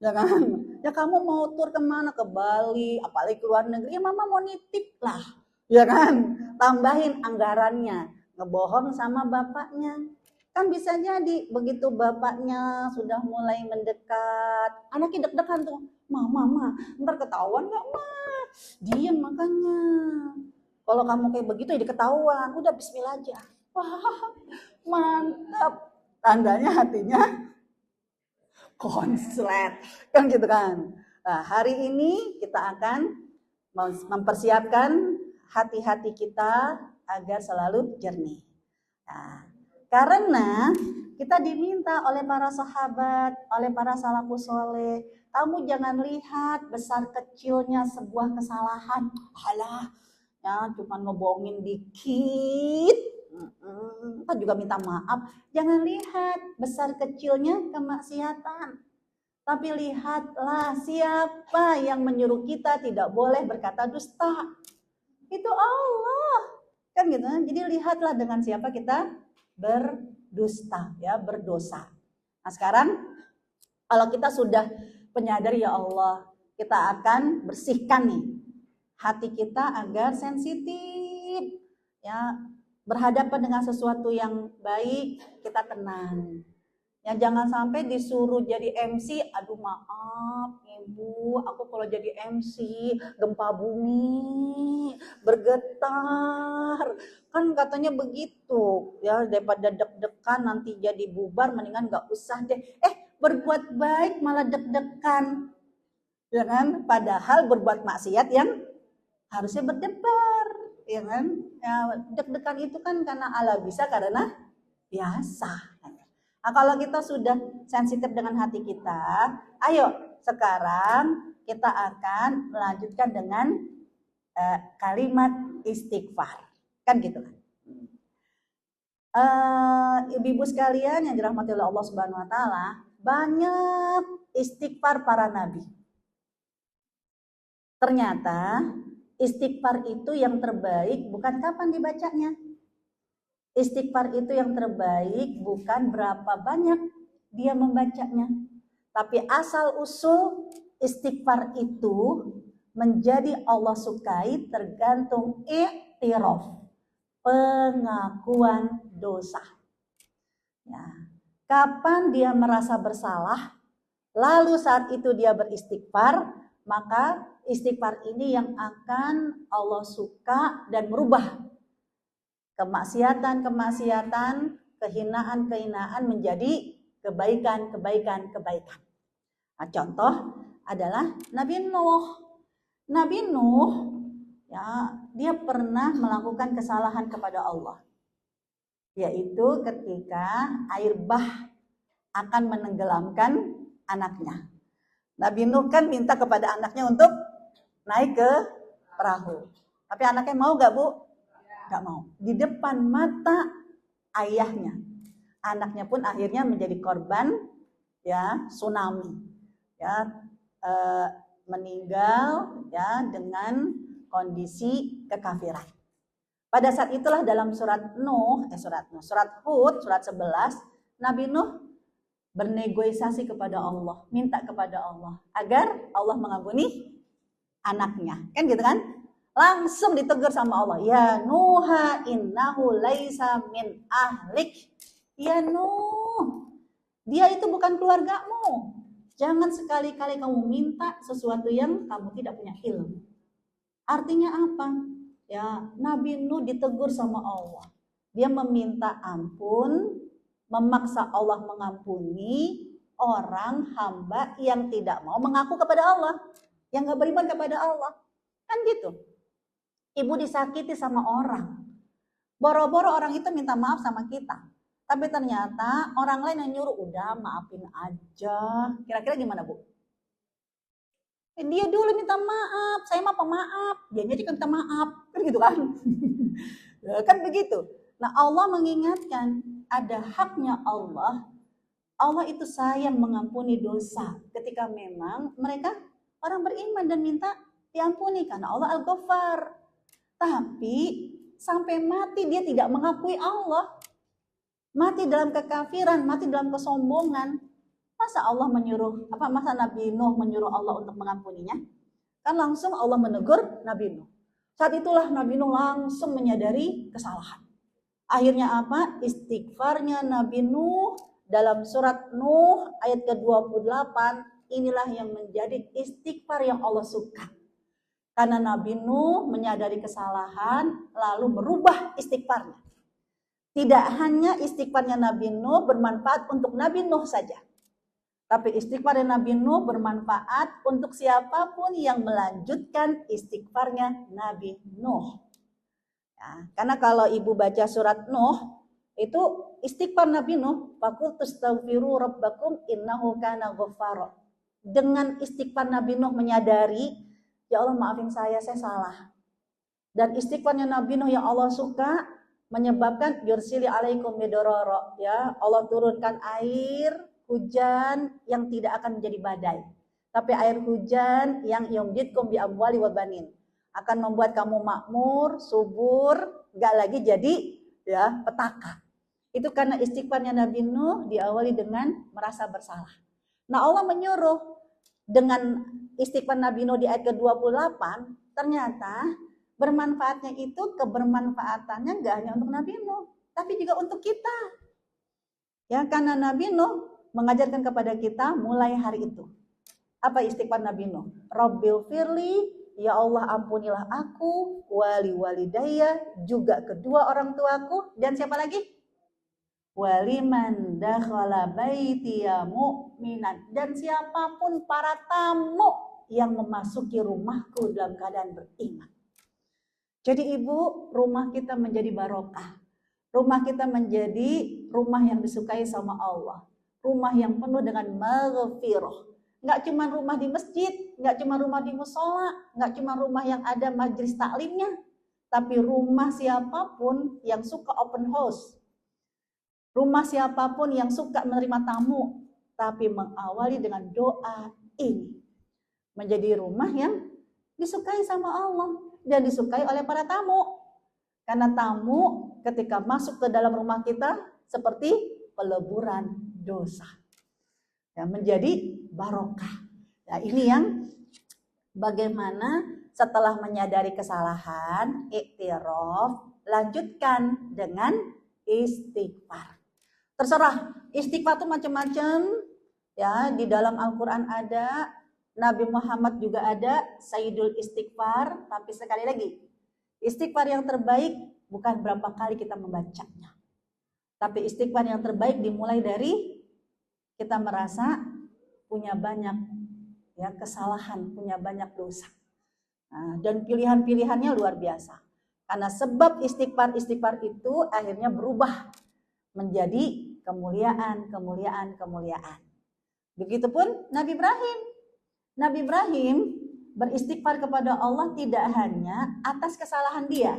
ya kan? Ya kamu mau tur kemana, ke Bali, apalagi ke luar negeri, ya mama mau nitip lah, ya kan? Tambahin anggarannya, ngebohong sama bapaknya. Kan bisa jadi begitu bapaknya sudah mulai mendekat, anaknya deg-degan tuh, mama, ntar ketahuan nggak mah? Diam makanya. Kalau kamu kayak begitu ya ketahuan, udah bismillah aja. Wah, mantap. Tandanya hatinya konslet, kan gitu kan. Nah, hari ini kita akan mempersiapkan hati-hati kita agar selalu jernih. Nah, karena kita diminta oleh para sahabat, oleh para salafus soleh, kamu jangan lihat besar kecilnya sebuah kesalahan. Alah, ya cuma ngebohongin dikit, kita juga minta maaf. Jangan lihat besar kecilnya kemaksiatan, tapi lihatlah siapa yang menyuruh kita tidak boleh berkata dusta. Itu Allah, kan gitu. Jadi lihatlah dengan siapa kita berdusta, ya, berdosa. Nah sekarang kalau kita sudah menyadari, ya Allah, kita akan bersihkan nih hati kita agar sensitif, ya, berhadapan dengan sesuatu yang baik, kita tenang. Ya jangan sampai disuruh jadi MC, aduh maaf ibu, aku kalau jadi MC gempa bumi, bergetar, kan katanya begitu, ya daripada deg-degan nanti jadi bubar, mendingan nggak usah deh. Berbuat baik malah deg-degan, ya kan? Padahal berbuat maksiat yang harusnya berdebar, ya kan? Ya, deg-degan itu kan karena ala bisa, karena biasa. Nah, kalau kita sudah sensitif dengan hati kita, ayo sekarang kita akan melanjutkan dengan kalimat istighfar, kan gitu kan? Ibu-ibu sekalian yang dirahmati oleh Allah Subhanahu Wa Taala, banyak istighfar para nabi. Ternyata istighfar itu yang terbaik bukan kapan dibacanya. Istighfar itu yang terbaik bukan berapa banyak dia membacanya, tapi asal usul istighfar itu menjadi Allah sukai tergantung i'tiraf, pengakuan dosa. Ya. Kapan dia merasa bersalah, lalu saat itu dia beristighfar, maka istighfar ini yang akan Allah suka dan merubah kemaksiatan-kemaksiatan, kehinaan-kehinaan menjadi kebaikan-kebaikan. Nah, contoh adalah Nabi Nuh. Nabi Nuh, ya, dia pernah melakukan kesalahan kepada Allah, yaitu ketika air bah akan menenggelamkan anaknya. Nabi Nuh kan minta kepada anaknya untuk naik ke perahu, tapi anaknya mau gak, Bu? Gak mau. Di depan mata ayahnya, anaknya pun akhirnya menjadi korban, ya, tsunami, ya, meninggal, ya, dengan kondisi kekafiran. Pada saat itulah dalam surat Hud, surat 11, Nabi Nuh bernegosiasi kepada Allah, minta kepada Allah agar Allah mengampuni anaknya, kan gitu kan? Langsung ditegur sama Allah, ya Nuha innahu laisa min ahlik. Ya Nuh, dia itu bukan keluargamu. Jangan sekali-kali kamu minta sesuatu yang kamu tidak punya ilmu. Artinya apa? Ya, Nabi Nuh ditegur sama Allah. Dia meminta ampun, memaksa Allah mengampuni orang hamba yang tidak mau mengaku kepada Allah, yang gak beriman kepada Allah. Kan gitu. Ibu disakiti sama orang, boro-boro orang itu minta maaf sama kita, tapi ternyata orang lain yang nyuruh, udah maafin aja. Kira-kira gimana, Bu? Dia dulu minta maaf, saya mah pemaaf, dia jadi minta maaf, kan gitu kan? Kan begitu. Nah Allah mengingatkan, ada haknya Allah. Allah itu sayang mengampuni dosa ketika memang mereka orang beriman dan minta diampuni karena Allah Al-Ghaffar. Tapi sampai mati dia tidak mengakui Allah. Mati dalam kekafiran, mati dalam kesombongan. Masa Allah menyuruh, masa Nabi Nuh menyuruh Allah untuk mengampuninya? Kan langsung Allah menegur Nabi Nuh. Saat itulah Nabi Nuh langsung menyadari kesalahan. Akhirnya apa? Istighfarnya Nabi Nuh dalam surat Nuh ayat ke-28, inilah yang menjadi istighfar yang Allah suka. Karena Nabi Nuh menyadari kesalahan lalu merubah istighfarnya. Tidak hanya istighfarnya Nabi Nuh bermanfaat untuk Nabi Nuh saja. Tapi istighfar Nabi Nuh bermanfaat untuk siapapun yang melanjutkan istighfarnya Nabi Nuh. Ya, karena kalau ibu baca surat Nuh, itu istighfar Nabi Nuh, faqultu astaghfiru rabbakum innahu kana ghaffara. Dengan istighfar Nabi Nuh menyadari, ya Allah maafin saya salah. Dan istighfarnya Nabi Nuh yang Allah suka menyebabkan yursili alaikum midororo, ya Allah turunkan air hujan yang tidak akan menjadi badai, tapi air hujan yang yumditkum bi amwali wa banin, akan membuat kamu makmur, subur, gak lagi jadi ya petaka. Itu karena istighfarnya Nabi Nuh diawali dengan merasa bersalah. Nah Allah menyuruh dengan istighfar Nabi Nuh di ayat ke-28, ternyata bermanfaatnya itu kebermanfaatannya gak hanya untuk Nabi Nuh, tapi juga untuk kita. Ya, karena Nabi Nuh mengajarkan kepada kita mulai hari itu. Apa istighfar Nabi Nuh? Rabbil firli, ya Allah ampunilah aku, wali walidayya, juga kedua orang tuaku, dan siapa lagi? Waliman dakhala baitiya mu'minan, dan siapapun para tamu yang memasuki rumahku dalam keadaan beriman. Jadi ibu, rumah kita menjadi barokah. Rumah kita menjadi rumah yang disukai sama Allah. Rumah yang penuh dengan maghfirah. Nggak cuma rumah di masjid, nggak cuma rumah di musola, nggak cuma rumah yang ada majelis taklimnya, tapi rumah siapapun yang suka open house. Rumah siapapun yang suka menerima tamu, tapi mengawali dengan doa ini. Menjadi rumah yang disukai sama Allah dan disukai oleh para tamu. Karena tamu ketika masuk ke dalam rumah kita seperti peleburan dosa. Ya, menjadi barokah. Nah, ini yang bagaimana setelah menyadari kesalahan, iktiraf, lanjutkan dengan istighfar. Terserah, istighfar itu macam-macam. Ya, di dalam Al-Quran ada, Nabi Muhammad juga ada, Sayyidul Istighfar. Tapi sekali lagi, istighfar yang terbaik bukan berapa kali kita membacanya. Tapi istighfar yang terbaik dimulai dari kita merasa punya banyak ya kesalahan, punya banyak dosa. Nah, dan pilihan-pilihannya luar biasa. Karena sebab istighfar itu akhirnya berubah menjadi kemuliaan. Begitupun Nabi Ibrahim. Nabi Ibrahim beristighfar kepada Allah tidak hanya atas kesalahan dia,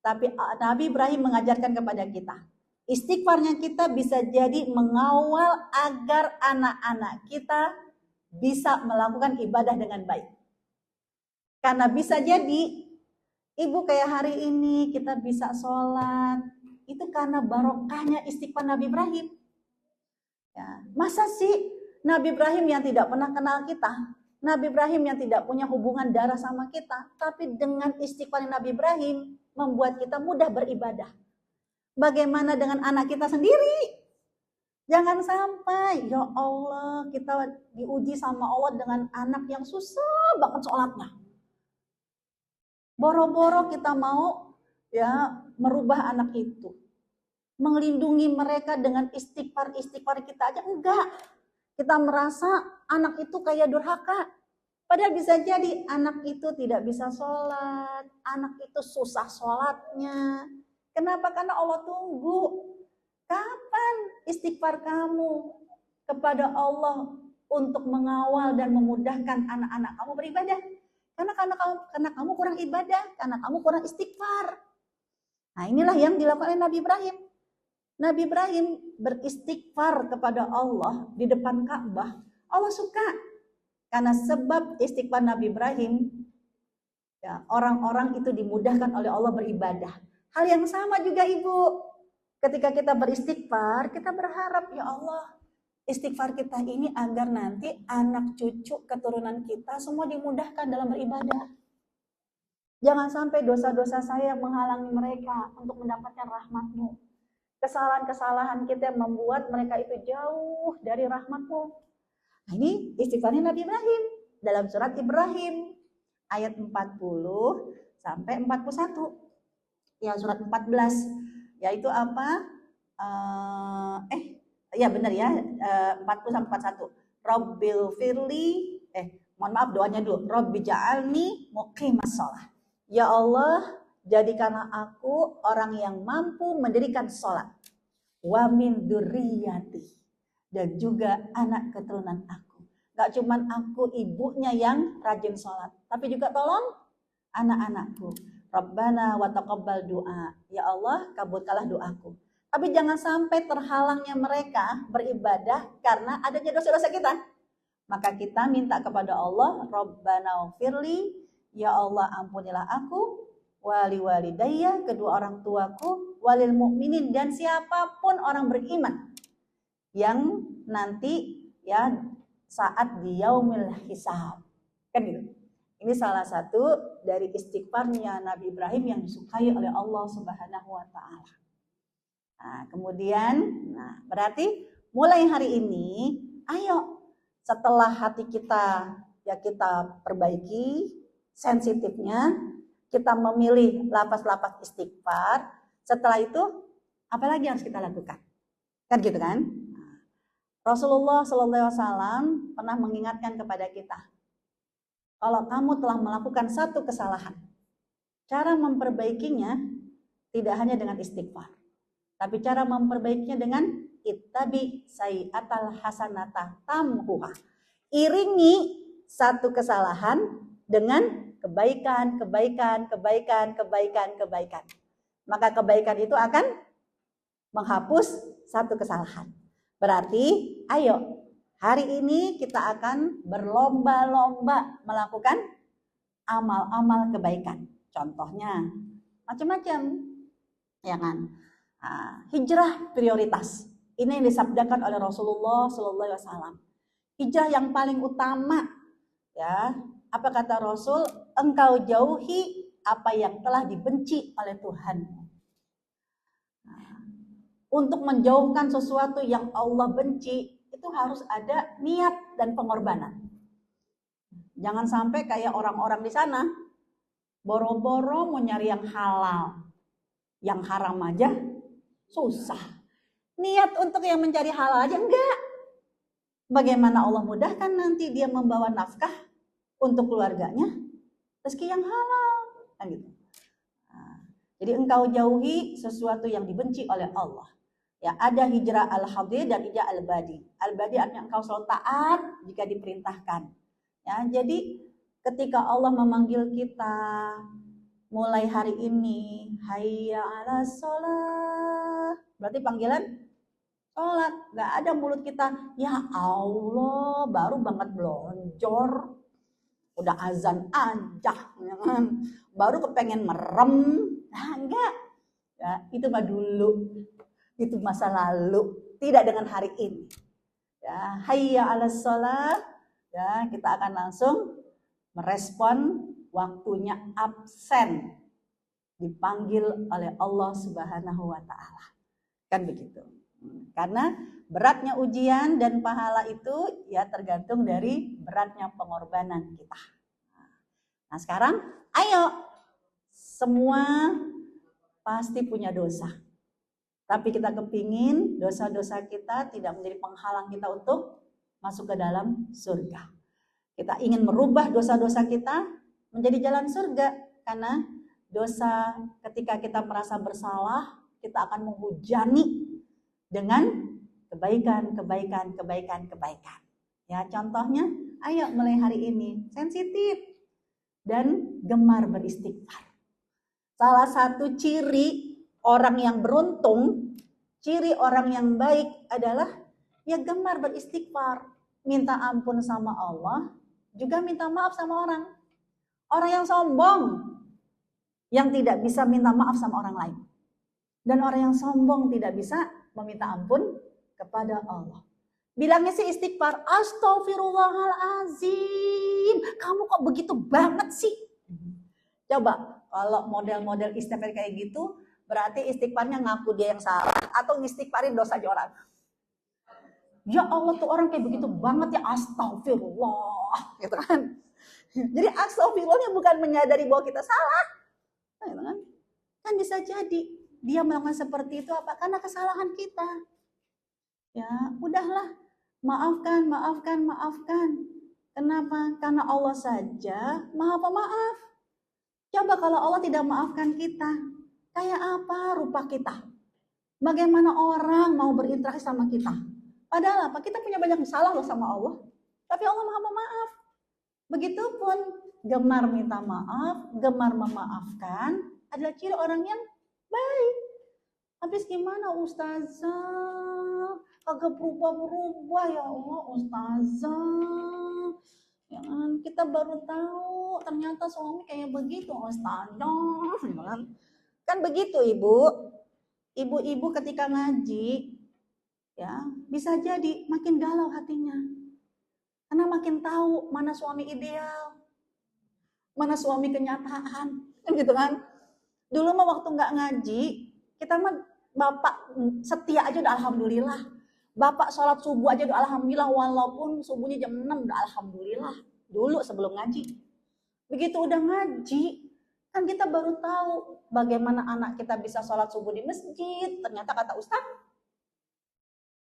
tapi Nabi Ibrahim mengajarkan kepada kita, istighfarnya kita bisa jadi mengawal agar anak-anak kita bisa melakukan ibadah dengan baik. Karena bisa jadi, ibu kayak hari ini kita bisa sholat, itu karena barokahnya istighfar Nabi Ibrahim. Ya, masa sih Nabi Ibrahim yang tidak pernah kenal kita, Nabi Ibrahim yang tidak punya hubungan darah sama kita, tapi dengan istighfar Nabi Ibrahim membuat kita mudah beribadah. Bagaimana dengan anak kita sendiri? Jangan sampai, ya Allah, kita diuji sama Allah dengan anak yang susah banget sholatnya. Boro-boro kita mau ya merubah anak itu. Melindungi mereka dengan istighfar kita aja enggak. Kita merasa anak itu kayak durhaka. Padahal bisa jadi anak itu tidak bisa sholat, anak itu susah sholatnya. Kenapa? Karena Allah tunggu. Kapan istighfar kamu kepada Allah untuk mengawal dan memudahkan anak-anak kamu beribadah? Karena kamu kurang ibadah, karena kamu kurang istighfar. Nah, inilah yang dilakukan oleh Nabi Ibrahim. Nabi Ibrahim beristighfar kepada Allah di depan Ka'bah. Allah suka. Karena sebab istighfar Nabi Ibrahim, ya, orang-orang itu dimudahkan oleh Allah beribadah. Hal yang sama juga Ibu. Ketika kita beristighfar, kita berharap, ya Allah, istighfar kita ini agar nanti anak cucu keturunan kita semua dimudahkan dalam beribadah. Jangan sampai dosa-dosa saya menghalangi mereka untuk mendapatkan rahmat-Mu. Kesalahan-kesalahan kita yang membuat mereka itu jauh dari rahmat-Mu. Nah, ini istighfarnya Nabi Ibrahim dalam surat Ibrahim ayat 40 sampai 41. Ya, surat 14. Yaitu apa? Ya benar ya, 40 sampai 41. Rabbil firli, mohon maaf doanya dulu. Rabbi ja'alni muqimas shalah. Ya Allah, jadikanlah aku orang yang mampu mendirikan sholat. Wa min dzurriyyati, dan juga anak keturunan aku. Gak cuman aku ibunya yang rajin sholat, tapi juga tolong anak-anakku. Rabbana wa taqabbal du'a. Ya Allah, kabulkanlah doaku. Tapi jangan sampai terhalangnya mereka beribadah karena adanya dosa-dosa kita. Maka kita minta kepada Allah, Rabbana ufirli, ya Allah ampunilah aku, wali walidayya, kedua orang tuaku, walil mukminin, dan siapapun orang beriman yang nanti ya saat di yaumil hisab. Kan gitu. Ini salah satu dari istighfarnya Nabi Ibrahim yang disukai oleh Allah Subhanahu wa taala. Nah, kemudian berarti mulai hari ini ayo setelah hati kita ya kita perbaiki sensitifnya, kita memilih lapas-lapas istighfar. Setelah itu apa lagi yang harus kita lakukan? Kan gitu kan? Rasulullah SAW pernah mengingatkan kepada kita, kalau kamu telah melakukan satu kesalahan, cara memperbaikinya tidak hanya dengan istighfar, tapi cara memperbaikinya dengan ittabi sayyi'atal hasanata tamhuha. Iringi satu kesalahan dengan kebaikan. Maka kebaikan itu akan menghapus satu kesalahan. Berarti ayo hari ini kita akan berlomba-lomba melakukan amal-amal kebaikan. Contohnya macam-macam, ya kan? Hijrah prioritas. Ini yang disabdakan oleh Rasulullah SAW. Hijrah yang paling utama, ya. Apa kata Rasul? Engkau jauhi apa yang telah dibenci oleh Tuhan. Untuk menjauhkan sesuatu yang Allah benci, itu harus ada niat dan pengorbanan. Jangan sampai kayak orang-orang di sana, boro-boro mau nyari yang halal, yang haram aja susah. Niat untuk yang mencari halal aja enggak. Bagaimana Allah mudahkan nanti dia membawa nafkah untuk keluarganya, rezeki yang halal, kan gitu. Jadi engkau jauhi sesuatu yang dibenci oleh Allah. Ya, ada hijrah al-hadir dan hijrah al-badi. Al-badi artinya engkau selalu taat jika diperintahkan. Ya, jadi ketika Allah memanggil kita mulai hari ini, hayya 'alas shalah. Berarti panggilan sholat. Gak ada mulut kita, ya Allah, baru banget belonjor, udah azan aja, ya kan? Baru kepengen merem. Nah, enggak. Ya, itu mah dulu. Itu masa lalu, tidak dengan hari ini. Ya, hayya 'alas shalah. Ya, kita akan langsung merespon waktunya absen, dipanggil oleh Allah Subhanahu wa taala. Kan begitu. Karena beratnya ujian dan pahala itu ya tergantung dari beratnya pengorbanan kita. Nah, sekarang ayo, semua pasti punya dosa. Tapi kita kepingin dosa-dosa kita tidak menjadi penghalang kita untuk masuk ke dalam surga. Kita ingin merubah dosa-dosa kita menjadi jalan surga. Karena dosa ketika kita merasa bersalah, kita akan menghujani dengan kebaikan. Ya, contohnya, ayo mulai hari ini sensitif dan gemar beristighfar. Salah satu ciri orang yang beruntung Ciri orang yang baik adalah ya gemar beristighfar, minta ampun sama Allah, juga minta maaf sama orang. Orang yang sombong, yang tidak bisa minta maaf sama orang lain. Dan orang yang sombong tidak bisa meminta ampun kepada Allah. Bilangnya sih istighfar, astagfirullahalazim. Kamu kok begitu banget sih? Coba kalau model-model istighfar kayak gitu, berarti istighfarnya ngaku dia yang salah atau istighfarin dosa orang. Ya Allah tuh orang kayak begitu banget ya, astagfirullah, gitu kan? Jadi astagfirullahnya bukan menyadari bahwa kita salah, gitu kan? Kan bisa jadi dia melakukan seperti itu apa? Karena kesalahan kita. Ya, udahlah, maafkan. Kenapa? Karena Allah saja Maha Pemaaf. Coba kalau Allah tidak maafkan kita, kayak apa rupa kita? Bagaimana orang mau berinteraksi sama kita? Padahal apa? Kita punya banyak salah loh sama Allah. Tapi Allah Maha Pemaaf. Begitupun gemar minta maaf, gemar memaafkan adalah ciri orang yang baik. Habis gimana Ustazah? Kagak berubah-berubah ya Allah Ustazah. Ya kan? Kita baru tahu ternyata suami kayak begitu Ustazah. Kan begitu Ibu. Ibu-ibu ketika ngaji ya bisa jadi makin galau hatinya. Karena makin tahu mana suami ideal, mana suami kenyataan, kan gitu kan. Dulu mah waktu nggak ngaji, kita mah bapak setia aja udah alhamdulillah. Bapak sholat subuh aja udah alhamdulillah, walaupun subuhnya jam 6 udah alhamdulillah. Dulu sebelum ngaji. Begitu udah ngaji, kan kita baru tahu bagaimana anak kita bisa sholat subuh di masjid. Ternyata kata Ustaz,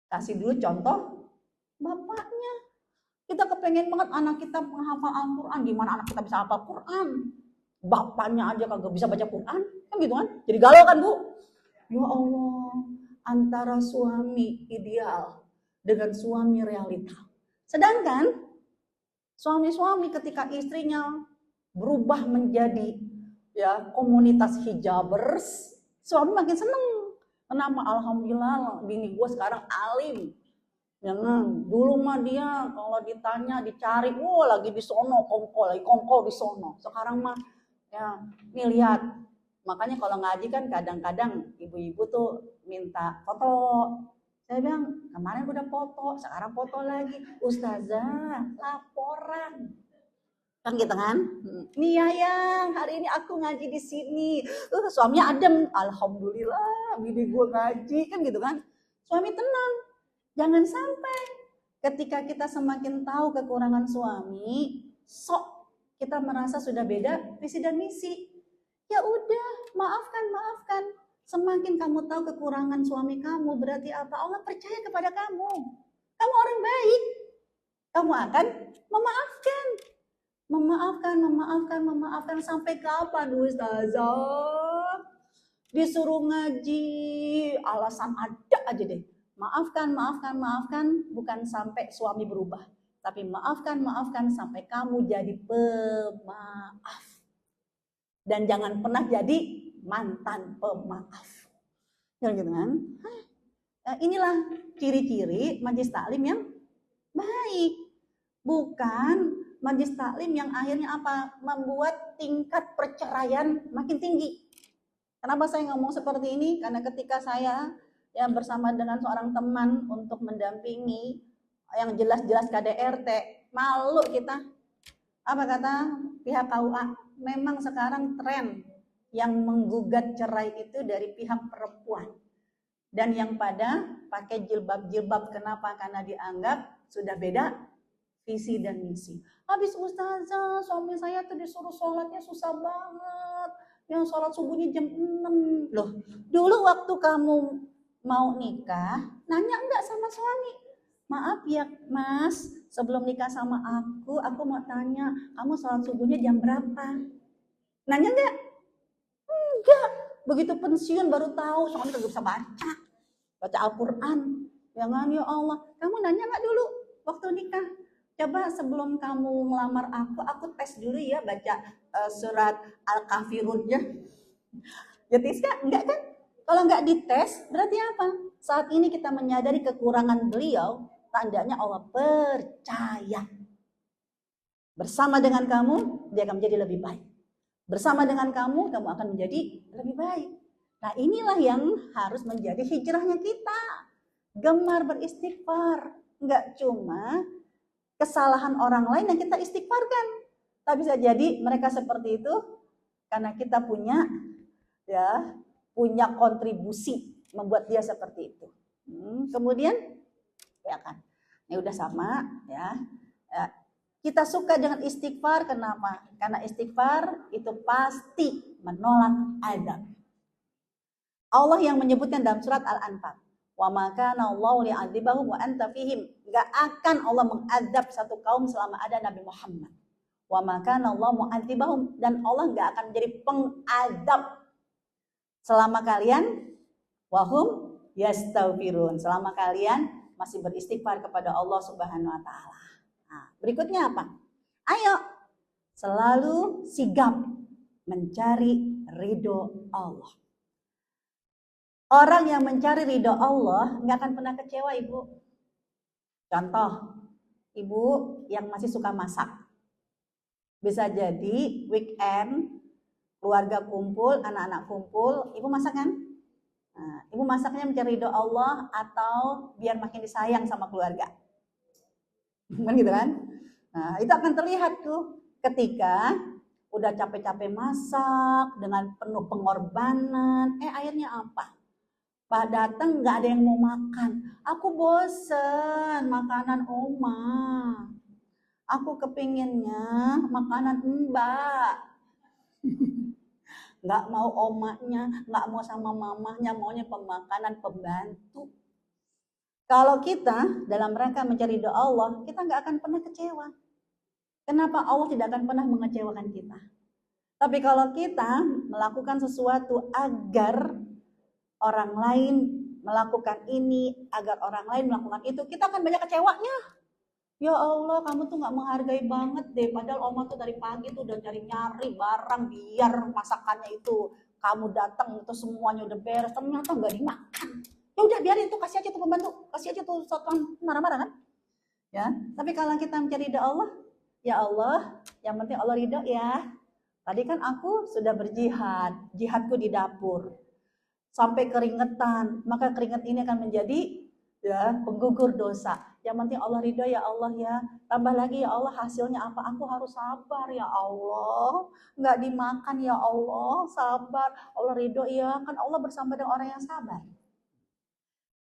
kasih dulu contoh bapaknya. Kita kepengen banget anak kita menghafal Al-Quran. Gimana anak kita bisa hafal Quran? Bapaknya aja kagak bisa baca Quran. Kan gitu kan? Jadi galau kan Bu? Ya Allah, antara suami ideal dengan suami realita. Sedangkan suami-suami ketika istrinya berubah menjadi ya komunitas hijabers, suami makin seneng. Kenapa? Alhamdulillah bini gue sekarang alim. Jangan, dulu mah dia kalau ditanya dicari, lagi di sono kongko di sono. Sekarang mah ya nih lihat. Makanya kalau ngaji kan kadang-kadang ibu-ibu tuh minta foto. Saya bilang kemarin udah foto, sekarang foto lagi. Ustazah, laporan. Kan gitu kan? Nih Yayang, hari ini aku ngaji di sini. Suaminya adem, alhamdulillah, bini gue ngaji, kan gitu kan? Suami tenang. Jangan sampai ketika kita semakin tahu kekurangan suami, sok kita merasa sudah beda visi dan misi. Ya udah, maafkan. Semakin kamu tahu kekurangan suami kamu, berarti apa? Allah percaya kepada kamu. Kamu orang baik. Kamu akan memaafkan. Memaafkan sampai kapan Ustazah? Disuruh ngaji, alasan ada aja deh. Maafkan, bukan sampai suami berubah. Tapi maafkan sampai kamu jadi pemaaf. Dan jangan pernah jadi mantan pemaaf. Ya gitu kan? Inilah ciri-ciri majelis taklim yang baik. Bukan majelis taklim yang akhirnya apa? Membuat tingkat perceraian makin tinggi. Kenapa saya ngomong seperti ini? Karena ketika saya ya bersama dengan seorang teman untuk mendampingi yang jelas-jelas KDRT, malu kita. Apa kata pihak KUA? Memang sekarang tren yang menggugat cerai itu dari pihak perempuan. Dan yang pada pakai jilbab-jilbab, kenapa? Karena dianggap sudah beda visi dan misi. Habis Ustazah, suami saya tuh disuruh sholatnya susah banget. Yang sholat subuhnya jam 6. Loh, dulu waktu kamu mau nikah, nanya enggak sama suami? Maaf ya Mas, sebelum nikah sama aku mau tanya, kamu sholat subuhnya jam berapa? Nanya enggak? Enggak. Begitu pensiun baru tahu, soalnya kagak bisa baca Al-Quran. Jangan ya Allah, kamu nanya enggak dulu waktu nikah? Coba sebelum kamu ngelamar aku tes dulu ya baca surat Al-Kafirun ya. Ya tes enggak kan? Kalau nggak dites, berarti apa? Saat ini kita menyadari kekurangan beliau, tandanya Allah percaya. Bersama dengan kamu, dia akan menjadi lebih baik. Bersama dengan kamu, kamu akan menjadi lebih baik. Nah, inilah yang harus menjadi hijrahnya kita. Gemar beristighfar. Enggak cuma kesalahan orang lain yang kita istighfarkan. Tapi bisa jadi mereka seperti itu karena kita punya kontribusi membuat dia seperti itu. Kemudian ya kan, ini udah sama ya. Kita suka dengan istighfar, kenapa? Karena istighfar itu pasti menolak azab. Allah yang menyebutkan dalam surat Al-Anfal, wa ma kana Allahu li'adzibahum wa anta fihim. Enggak akan Allah mengazab satu kaum selama ada Nabi Muhammad. Wa ma kana Allahu mu'adzibahum, dan Allah enggak akan menjadi pengazab selama kalian wahum yastaghfirun, selama kalian masih beristighfar kepada Allah Subhanahu wa taala. Nah, berikutnya apa? Ayo selalu sigap mencari ridho Allah. Orang yang mencari ridho Allah nggak akan pernah kecewa, Ibu. Contoh, Ibu yang masih suka masak. Bisa jadi weekend, keluarga kumpul, anak-anak kumpul, Ibu masak kan? Nah, Ibu masaknya mencari ridho Allah atau biar makin disayang sama keluarga? Kan gitu kan? Nah, itu akan terlihat tuh ketika udah capek-capek masak dengan penuh pengorbanan, akhirnya apa? Pak datang nggak ada yang mau makan. Aku bosen makanan Oma. Aku kepinginnya makanan Mbak. Nggak mau omanya, nggak mau sama mamahnya, maunya pemakanan pembantu. Kalau kita dalam rangka mencari doa Allah, kita nggak akan pernah kecewa. Kenapa? Allah tidak akan pernah mengecewakan kita. Tapi kalau kita melakukan sesuatu agar orang lain melakukan ini, agar orang lain melakukan itu, kita akan banyak kecewanya. Ya Allah, kamu tuh nggak menghargai banget deh. Padahal Oma tuh dari pagi tuh udah nyari barang biar masakannya itu kamu datang itu semuanya udah beres, ternyata nggak dimakan. Ya udah biarin tuh, kasih aja tuh pembantu, kasih aja tuh satpam, marah-marah kan? Ya, tapi kalau kita mencari ridha Allah, ya Allah, yang penting Allah ridho ya. Tadi kan aku sudah berjihad, jihadku di dapur, sampai keringetan, maka keringet ini akan menjadi ya penggugur dosa. Yang penting Allah ridho ya Allah ya. Tambah lagi ya Allah, hasilnya apa? Aku harus sabar ya Allah. Nggak dimakan ya Allah, sabar. Allah ridho ya, kan Allah bersama dengan orang yang sabar.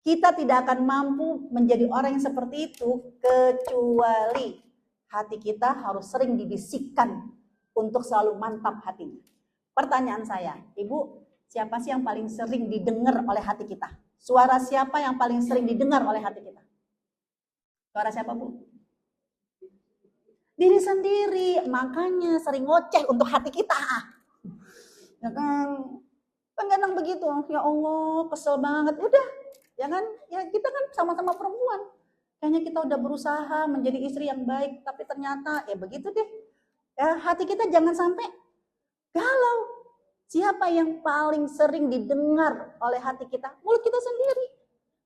Kita tidak akan mampu menjadi orang yang seperti itu kecuali hati kita harus sering dibisikkan untuk selalu mantap hatinya. Pertanyaan saya, Ibu, siapa sih yang paling sering didengar oleh hati kita? Suara siapa yang paling sering didengar oleh hati kita? Suara siapa, Bu? Diri sendiri, makanya sering ngoceh untuk hati kita. Ya kan? Kan kadang begitu, ya Allah kesel banget, udah. Ya kan, ya kita kan sama-sama perempuan. Kayaknya kita udah berusaha menjadi istri yang baik, tapi ternyata ya begitu deh. Ya, hati kita jangan sampai galau. Siapa yang paling sering didengar oleh hati kita? Mulut kita sendiri.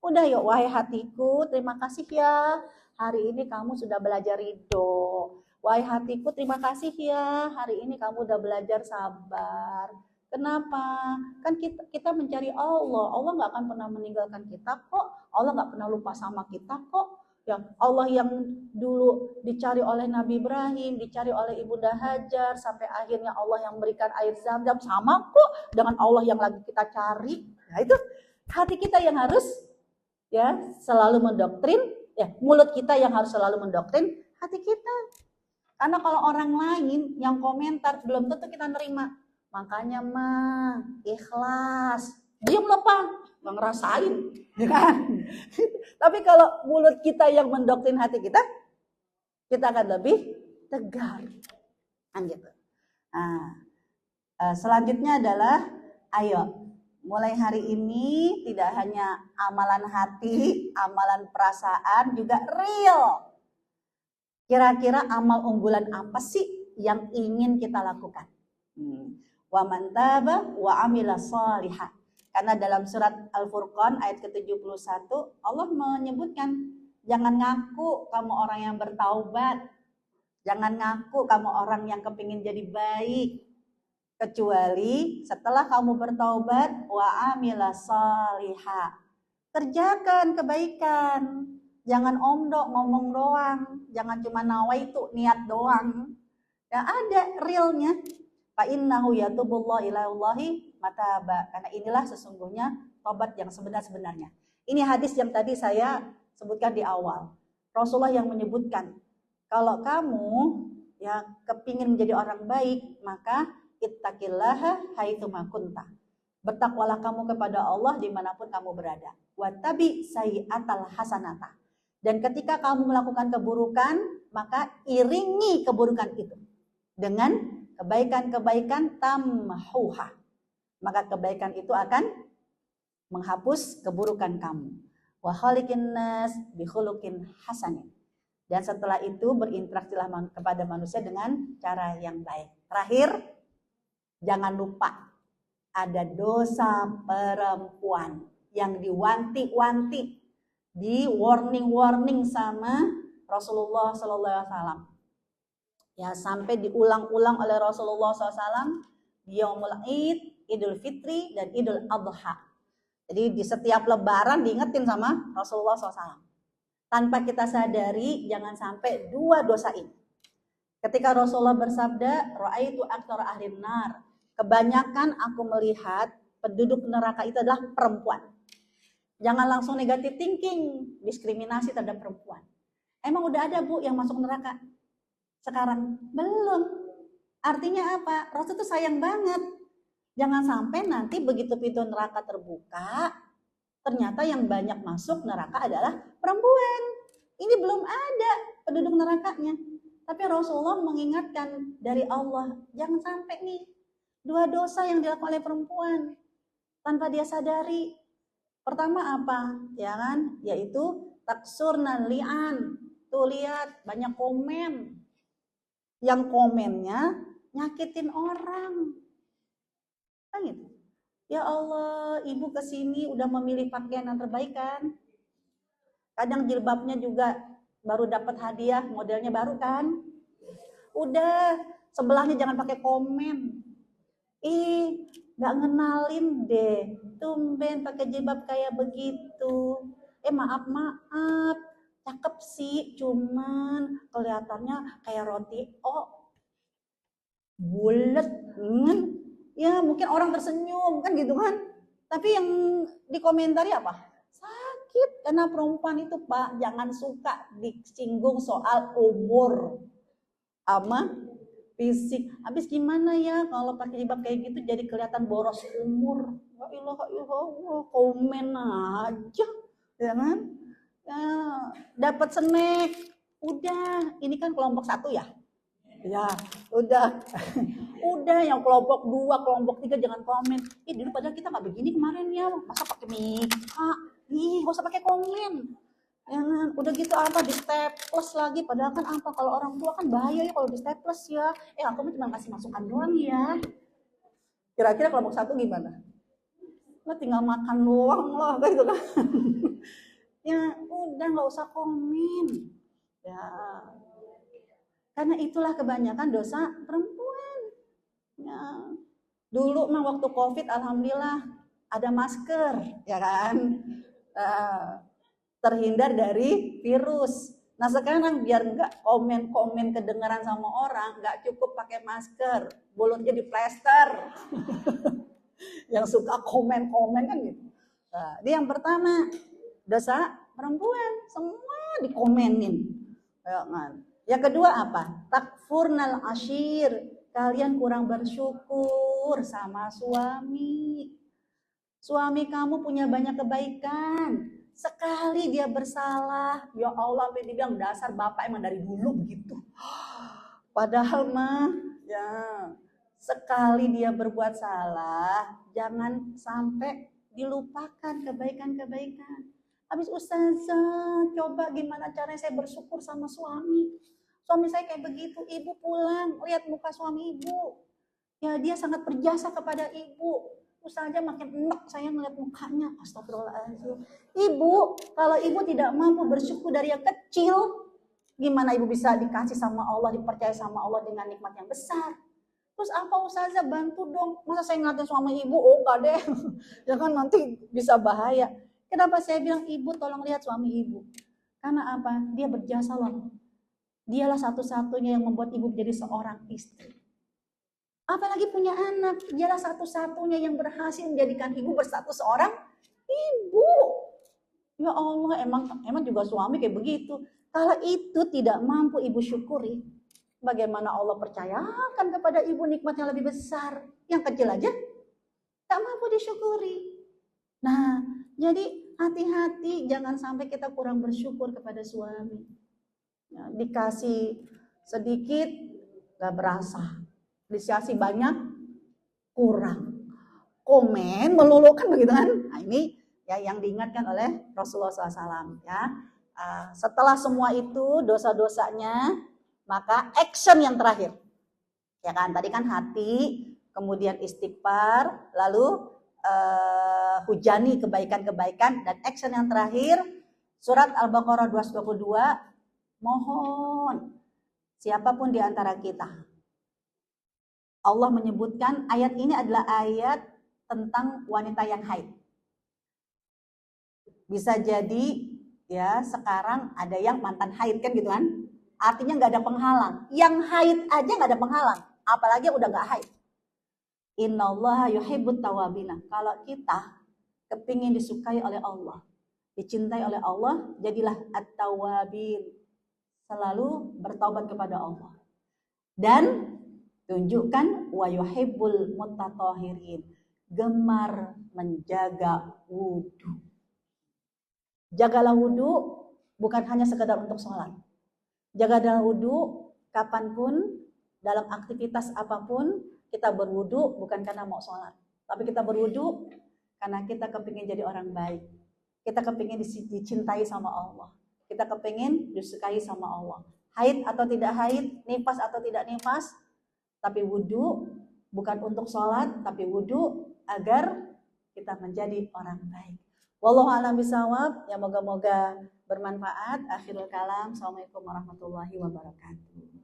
Udah yuk, wahai hatiku, terima kasih ya. Hari ini kamu sudah belajar ridho. Wahai hatiku, terima kasih ya. Hari ini kamu udah belajar sabar. Kenapa? Kan kita mencari Allah. Allah nggak akan pernah meninggalkan kita kok. Allah nggak pernah lupa sama kita kok. Ya Allah yang dulu dicari oleh Nabi Ibrahim, dicari oleh Ibunda Hajar, sampai akhirnya Allah yang memberikan air Zam-Zam, sama kok dengan Allah yang lagi kita cari. Nah itu hati kita yang harus ya selalu mendoktrin, ya mulut kita yang harus selalu mendoktrin hati kita. Karena kalau orang lain yang komentar belum tentu kita nerima. Makanya mah ikhlas, diam lepas, nggak ngerasain, ya kan? Tapi kalau mulut kita yang mendoktrin hati kita akan lebih tegar, kan gitu. Nah, selanjutnya adalah, ayo mulai hari ini tidak hanya amalan hati, amalan perasaan, juga real. Kira-kira amal unggulan apa sih yang ingin kita lakukan? Wa man taba wa amila shalihah. Karena dalam surat Al-Furqan ayat ke-71 Allah menyebutkan, jangan ngaku kamu orang yang bertaubat, jangan ngaku kamu orang yang kepingin jadi baik, kecuali setelah kamu bertaubat wa amila salihah, kerjakan kebaikan. Jangan omdo ngomong doang, jangan cuma nawaitu niat doang. Ya ada realnya. Fa innahu yatubullahu ilaihi mataba. Karena inilah sesungguhnya tobat yang sebenar-benarnya. Ini hadis yang tadi saya sebutkan di awal. Rasulullah yang menyebutkan, kalau kamu ya kepingin menjadi orang baik, maka ittaqillaha haitsuma kunta. Bertakwalah kamu kepada Allah dimanapun kamu berada. Wattabi sayyi'atal hasanata. Dan ketika kamu melakukan keburukan, maka iringi keburukan itu dengan kebaikan-kebaikan tamhuha. Maka kebaikan itu akan menghapus keburukan kamu. Wa khaliqin nas bi khuluqin hasanin. Dan setelah itu berinteraksilah kepada manusia dengan cara yang baik. Terakhir, jangan lupa ada dosa perempuan yang diwanti-wanti, di warning sama Rasulullah SAW. Ya, sampai diulang-ulang oleh Rasulullah SAW di Yaumul Id, Idul Fitri, dan Idul Adha. Jadi di setiap lebaran diingetin sama Rasulullah SAW. Tanpa kita sadari, jangan sampai dua dosa ini. Ketika Rasulullah bersabda, ra'aitu aktsara ahlin nar, kebanyakan aku melihat penduduk neraka itu adalah perempuan. Jangan langsung negatif thinking, diskriminasi terhadap perempuan. Emang udah ada Bu yang masuk neraka? Sekarang belum. Artinya apa? Rasul itu sayang banget. Jangan sampai nanti begitu pintu neraka terbuka, ternyata yang banyak masuk neraka adalah perempuan. Ini belum ada penduduk nerakanya. Tapi Rasulullah mengingatkan dari Allah, jangan sampai nih dua dosa yang dilakukan oleh perempuan tanpa dia sadari. Pertama apa? Ya kan? Yaitu taksurnan li'an. Tuh lihat banyak komen. Yang komennya nyakitin orang. Kan gitu. Ya Allah, ibu kesini udah memilih pakaian yang terbaik kan? Kadang jilbabnya juga baru dapat hadiah, modelnya baru kan? Udah, sebelahnya jangan pakai komen. Ih, nggak ngenalin deh. Tumben pakai jilbab kayak begitu. Maaf, cakep sih, cuman kelihatannya kayak roti bulet. Ya mungkin orang tersenyum kan gitu kan. Tapi yang dikomentari apa? Sakit. Karena perempuan itu Pak, jangan suka disinggung soal umur sama fisik. Habis gimana ya kalau pakai jilbab kayak gitu jadi kelihatan boros umur. Ya ilaha illallah, komen aja. Ya kan? Ya, dapat snack. Udah, ini kan kelompok 1 ya. Ya, udah. Udah yang kelompok 2, kelompok 3 jangan komen. Dulu padahal kita nggak begini kemarin ya. Masa pakai mika? Gak usah pakai komen. Ya kan? Udah gitu apa di staples lagi. Padahal kan apa kalau orang tua kan bahaya ya kalau di staples ya. Aku cuma kasih masukan doang ya. Kira-kira kelompok 1 gimana? Lo tinggal makan doang loh gitu kan. Ya udah nggak usah komen. Ya. Karena itulah kebanyakan dosa perempuan. Ya. Dulu mah waktu Covid alhamdulillah ada masker, ya kan? Terhindar dari virus. Nah sekarang biar nggak komen-komen kedengaran sama orang, nggak cukup pakai masker, mulutnya di plester. Yang suka komen-komen kan gitu. Nah, ini yang pertama, dosa perempuan, semua dikomenin. Ya kan? Yang kedua apa? Takfurnal ashir. Kalian kurang bersyukur sama suami. Suami kamu punya banyak kebaikan. Sekali dia bersalah, ya Allah, sampai dibilang dasar bapak emang dari dulu begitu. Padahal mah, ya sekali dia berbuat salah, jangan sampai dilupakan kebaikan-kebaikan. Habis ustazah, coba gimana caranya saya bersyukur sama suami. Suami saya kayak begitu, ibu pulang, lihat muka suami ibu. Ya dia sangat berjasa kepada ibu. Terus saja makin enak saya ngeliat mukanya. Astagfirullahaladzim. Ibu, kalau ibu tidak mampu bersyukur dari yang kecil, gimana ibu bisa dikasih sama Allah, dipercaya sama Allah dengan nikmat yang besar? Terus apa Ustazah, bantu dong. Masa saya ngeliatin suami ibu, oh kak deh. Jangan nanti bisa bahaya. Kenapa saya bilang ibu tolong lihat suami ibu? Karena apa? Dia berjasa loh. Dialah satu-satunya yang membuat ibu menjadi seorang istri. Apalagi punya anak, dialah satu-satunya yang berhasil menjadikan ibu berstatus seorang ibu. Ya Allah, emang juga suami kayak begitu. Kalau itu tidak mampu ibu syukuri, bagaimana Allah percayakan kepada ibu nikmat yang lebih besar? Yang kecil aja tak mampu disyukuri. Nah, jadi hati-hati jangan sampai kita kurang bersyukur kepada suami. Ya, dikasih sedikit gak berasa, dikasih banyak kurang, komen melulu kan begitu kan. Nah, ini ya yang diingatkan oleh Rasulullah SAW ya. Setelah semua itu dosa-dosanya, maka action yang terakhir ya kan, tadi kan hati, kemudian istighfar, lalu hujani kebaikan-kebaikan, dan action yang terakhir surat Al-Baqarah 222, mohon siapapun di antara kita, Allah menyebutkan ayat ini adalah ayat tentang wanita yang haid. Bisa jadi ya sekarang ada yang mantan haid kan gitu kan, artinya nggak ada penghalang. Yang haid aja nggak ada penghalang, apalagi udah nggak haid. Innallaha yuhibbut tawabina. Kalau kita kepingin disukai oleh Allah, dicintai oleh Allah, jadilah at-tawabin, selalu bertaubat kepada Allah. Dan tunjukkan wa yuhibbul mutatahhirin, gemar menjaga wudhu. Jagalah wudhu bukan hanya sekedar untuk sholat. Jagalah wudhu kapanpun, dalam aktivitas apapun. Kita berwudhu bukan karena mau sholat, tapi kita berwudhu karena kita kepingin jadi orang baik. Kita kepingin dicintai sama Allah. Kita kepingin disukai sama Allah. Haid atau tidak haid, nifas atau tidak nifas, tapi wudhu bukan untuk sholat, tapi wudhu agar kita menjadi orang baik. Wallahu a'lam bishawab. Ya moga-moga bermanfaat. Akhirul kalam. Assalamualaikum warahmatullahi wabarakatuh.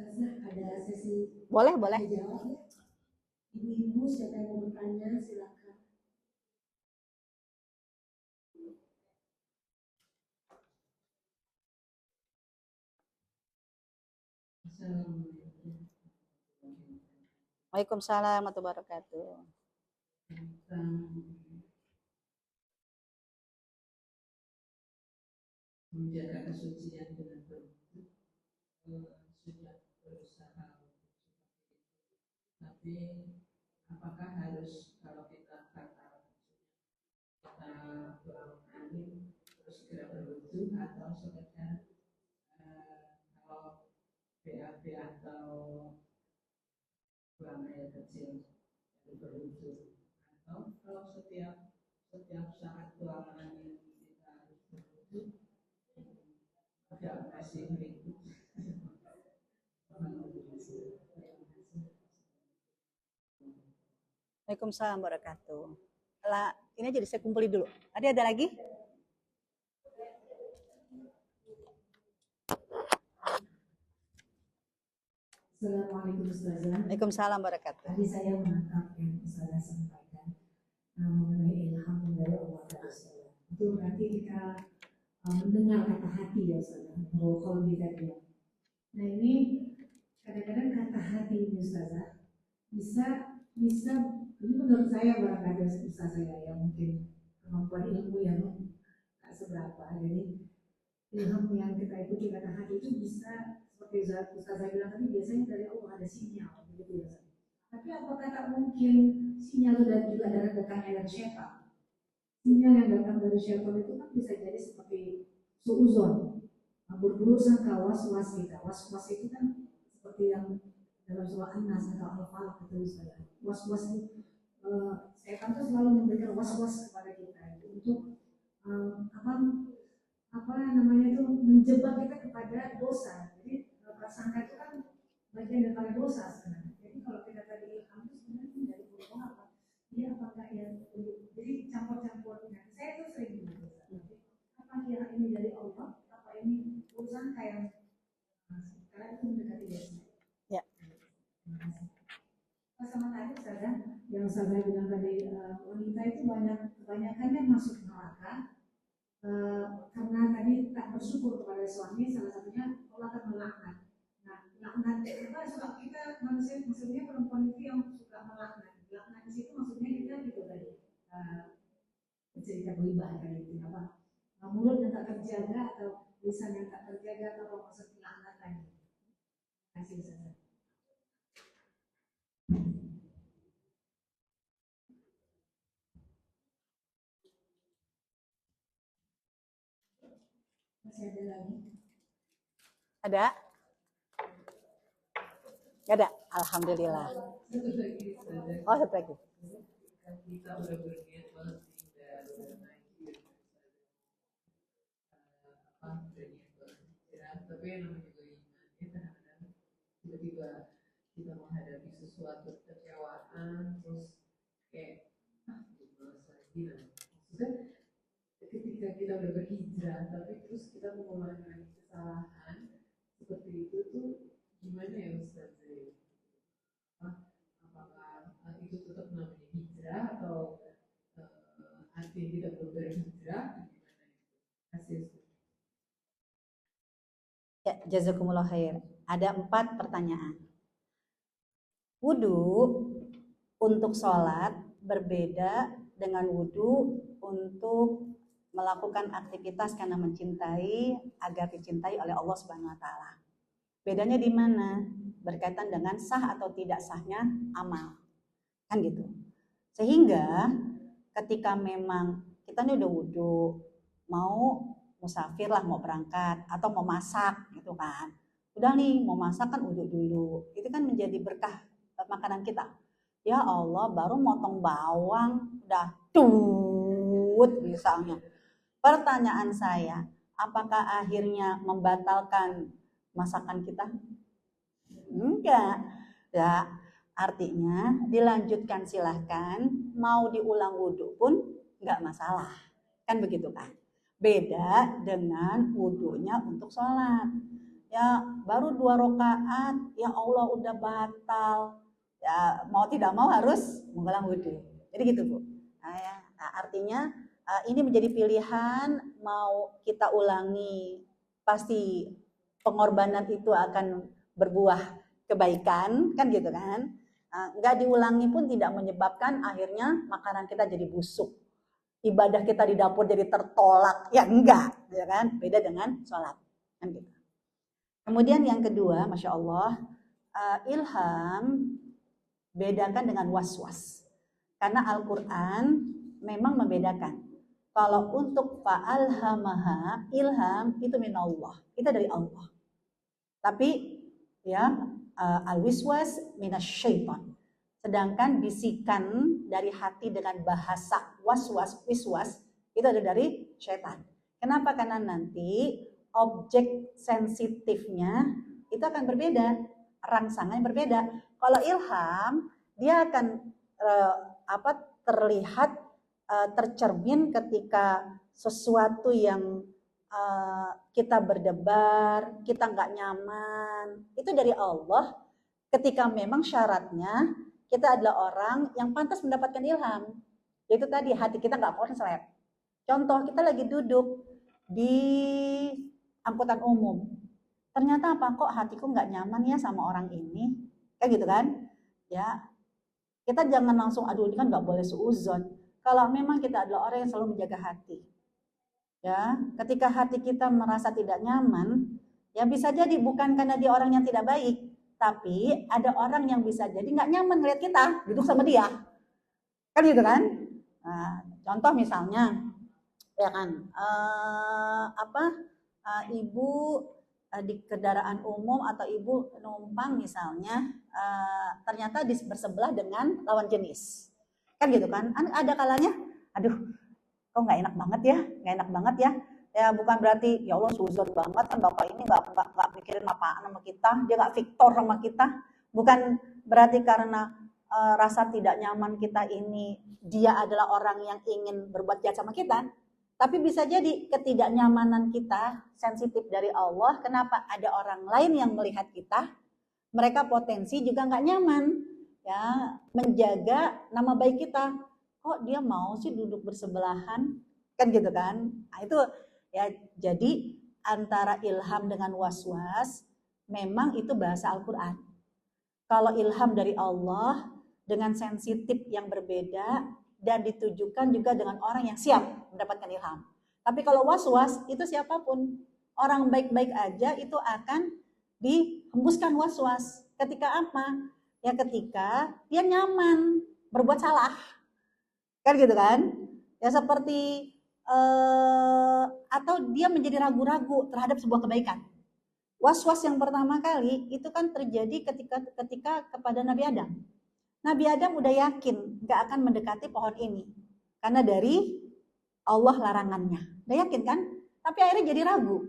Ada sesi boleh jawab ya. Ibu-ibu siapa yang mau bertanya silakan. Waalaikumsalam warahmatullahi wabarakatuh. Menjaga kesucian dengan berwudhu, sudah berusaha, tapi apakah harus kalau kita berani terus segera berwudhu, atau sekedar kalau BAB atau buang air kecil berwudhu, atau kalau setiap saat buang angin kita harus berwudhu, tidak masih berikut. Waalaikumsalam warahmatullahi wabarakatuh. Ini jadi saya kumpuli dulu. Ada lagi? Assalamualaikum Ustazah. Waalaikumsalam warahmatullahi wabarakatuh. Tadi saya menangkap yang Ustazah sampaikan mengenai ilham dari Allah kepada Ustazah. Itu berarti kita mendengar kata hati ya Ustazah. Kalau kita dia. Nah ini kadang-kadang kata hati ini Ustazah bisa ini menurut saya barangkali Ustazah saya yang mungkin kemampuan ilmu yang tak seberapa. Jadi ilham yang kita ikuti kata hati itu bisa seperti Ustazah bilang tadi, biasanya dari Allah ada sinyal begitu ya. Tapi apakah tak mungkin sinyal dan juga datangnya dari syaitan? Sinyal yang datang dari syaitan itu kan bisa jadi seperti suuzon, berburuk sangka, was-was kita. Was-was itu kan seperti yang dalam surah An-Nas atau Al-Falaq itu misalnya. Was-was itu syaitan itu selalu memberikan was-was kepada kita untuk menjebak kita kepada dosa. Jadi prasangka itu kan bagian daripada dosa sebenarnya. Jadi kalau kita tadi ilham itu sebenarnya dari Allah apa? Dia apakah yang jadi campur-campur. Nah, saya itu sering gitu. Apa kira ini dari Allah? Apa ini urusan kayak sekarang itu mendekati dosa. Ya. Sama tadi saja yang saya bilang tadi wanita itu kebanyakannya masuk neraka karena tadi tak bersyukur kepada suami, salah satunya Allah akan melaknat. Nah, laknat apa suka kita maksudnya perempuan itu yang suka melaknat. Laknat di situ maksudnya kita gitu tadi cerita beribah tadi itu apa? Mulut yang tak terjaga atau lisan yang tak terjaga atau maksud laknat tadi. Kasih saja. Masih ada lagi? Ada? Gak ada? Alhamdulillah. Oh, satu lagi. Kita udah berniat banget udah naik berniat banget tapi yang namanya juga iman ya kadang-kadang tiba-tiba kita menghadapi sesuatu kekecewaan terus kayak males lagi lah. Maksudnya ketika kita udah berhijrah tapi terus kita mengulangi kesalahan seperti itu tuh gimana ya Ustaz? Apakah itu tetap namanya hijrah atau artinya kita belum berhijrah? Ya, jazakumullah khair. Ada 4 pertanyaan. Wudhu untuk sholat berbeda dengan wudhu untuk melakukan aktivitas karena mencintai agar dicintai oleh Allah Subhanahu wa taala. Bedanya di mana? Berkaitan dengan sah atau tidak sahnya amal. Kan gitu. Sehingga ketika memang kita ini udah wudhu, mau musafir lah, mau berangkat atau mau masak gitu kan. Udah nih mau masak kan wudhu dulu. Itu kan menjadi berkah makanan kita. Ya Allah, baru motong bawang udah tut misalnya. Pertanyaan saya, apakah akhirnya membatalkan masakan kita? Enggak. Ya, artinya dilanjutkan silahkan, mau diulang wudhu pun enggak masalah. Kan begitu kan? Beda dengan wudhunya untuk sholat. Ya, baru 2 rakaat, ya Allah udah batal. Ya, mau tidak mau harus mengulang wudhu. Jadi gitu Bu. Nah, artinya ini menjadi pilihan, mau kita ulangi, pasti pengorbanan itu akan berbuah kebaikan, kan gitu kan. Nggak diulangi pun tidak menyebabkan akhirnya makanan kita jadi busuk. Ibadah kita di dapur jadi tertolak, ya enggak, ya kan? Beda dengan sholat, kan gitu. Kemudian yang kedua, Masya Allah, ilham bedakan dengan was-was. Karena Al-Quran memang membedakan. Kalau untuk fa'alhamaha, ilham itu minallah, itu dari Allah. Tapi ya al-wiswas minasyaitan. Sedangkan bisikan dari hati dengan bahasa waswas, wiswas itu ada dari syaitan. Kenapa? Karena nanti objek sensitifnya itu akan berbeda, rangsangannya berbeda. Kalau ilham dia akan terlihat tercermin ketika sesuatu yang kita berdebar, kita nggak nyaman, itu dari Allah. Ketika memang syaratnya kita adalah orang yang pantas mendapatkan ilham. Yaitu tadi hati kita nggak konslet. Contoh, kita lagi duduk di angkutan umum. Ternyata apa? Kok hatiku nggak nyaman ya sama orang ini? Kayak gitu kan? Ya, kita jangan langsung aduh ini kan nggak boleh suuzon. Kalau memang kita adalah orang yang selalu menjaga hati. Ya, ketika hati kita merasa tidak nyaman, ya bisa jadi bukan karena dia orang yang tidak baik, tapi ada orang yang bisa jadi nggak nyaman ngeliat kita duduk sama dia, kan gitu kan? Nah, contoh misalnya, ya kan, ibu di kendaraan umum atau ibu numpang misalnya, ternyata bersebelah dengan lawan jenis, kan gitu kan? Ada kalanya, aduh. Kok nggak enak banget ya, Ya bukan berarti ya Allah suzon banget kan bapak ini nggak mikirin apa sama kita, dia nggak victor sama kita. Bukan berarti karena rasa tidak nyaman kita ini dia adalah orang yang ingin berbuat jahat sama kita. Tapi bisa jadi ketidaknyamanan kita sensitif dari Allah. Kenapa? Ada orang lain yang melihat kita, mereka potensi juga nggak nyaman, ya menjaga nama baik kita. Kok dia mau sih duduk bersebelahan, kan gitu kan? Nah, itu ya jadi antara ilham dengan waswas, memang itu bahasa Al-Quran. Kalau ilham dari Allah dengan sensitif yang berbeda dan ditujukan juga dengan orang yang siap mendapatkan ilham. Tapi kalau waswas itu siapapun, orang baik-baik aja itu akan dihembuskan waswas. Ketika apa? Ya ketika dia nyaman berbuat salah. Kan gitu kan? Ya seperti atau dia menjadi ragu-ragu terhadap sebuah kebaikan. Was-was yang pertama kali itu kan terjadi ketika kepada Nabi Adam. Nabi Adam udah yakin gak akan mendekati pohon ini karena dari Allah larangannya. Udah yakin kan? Tapi akhirnya jadi ragu.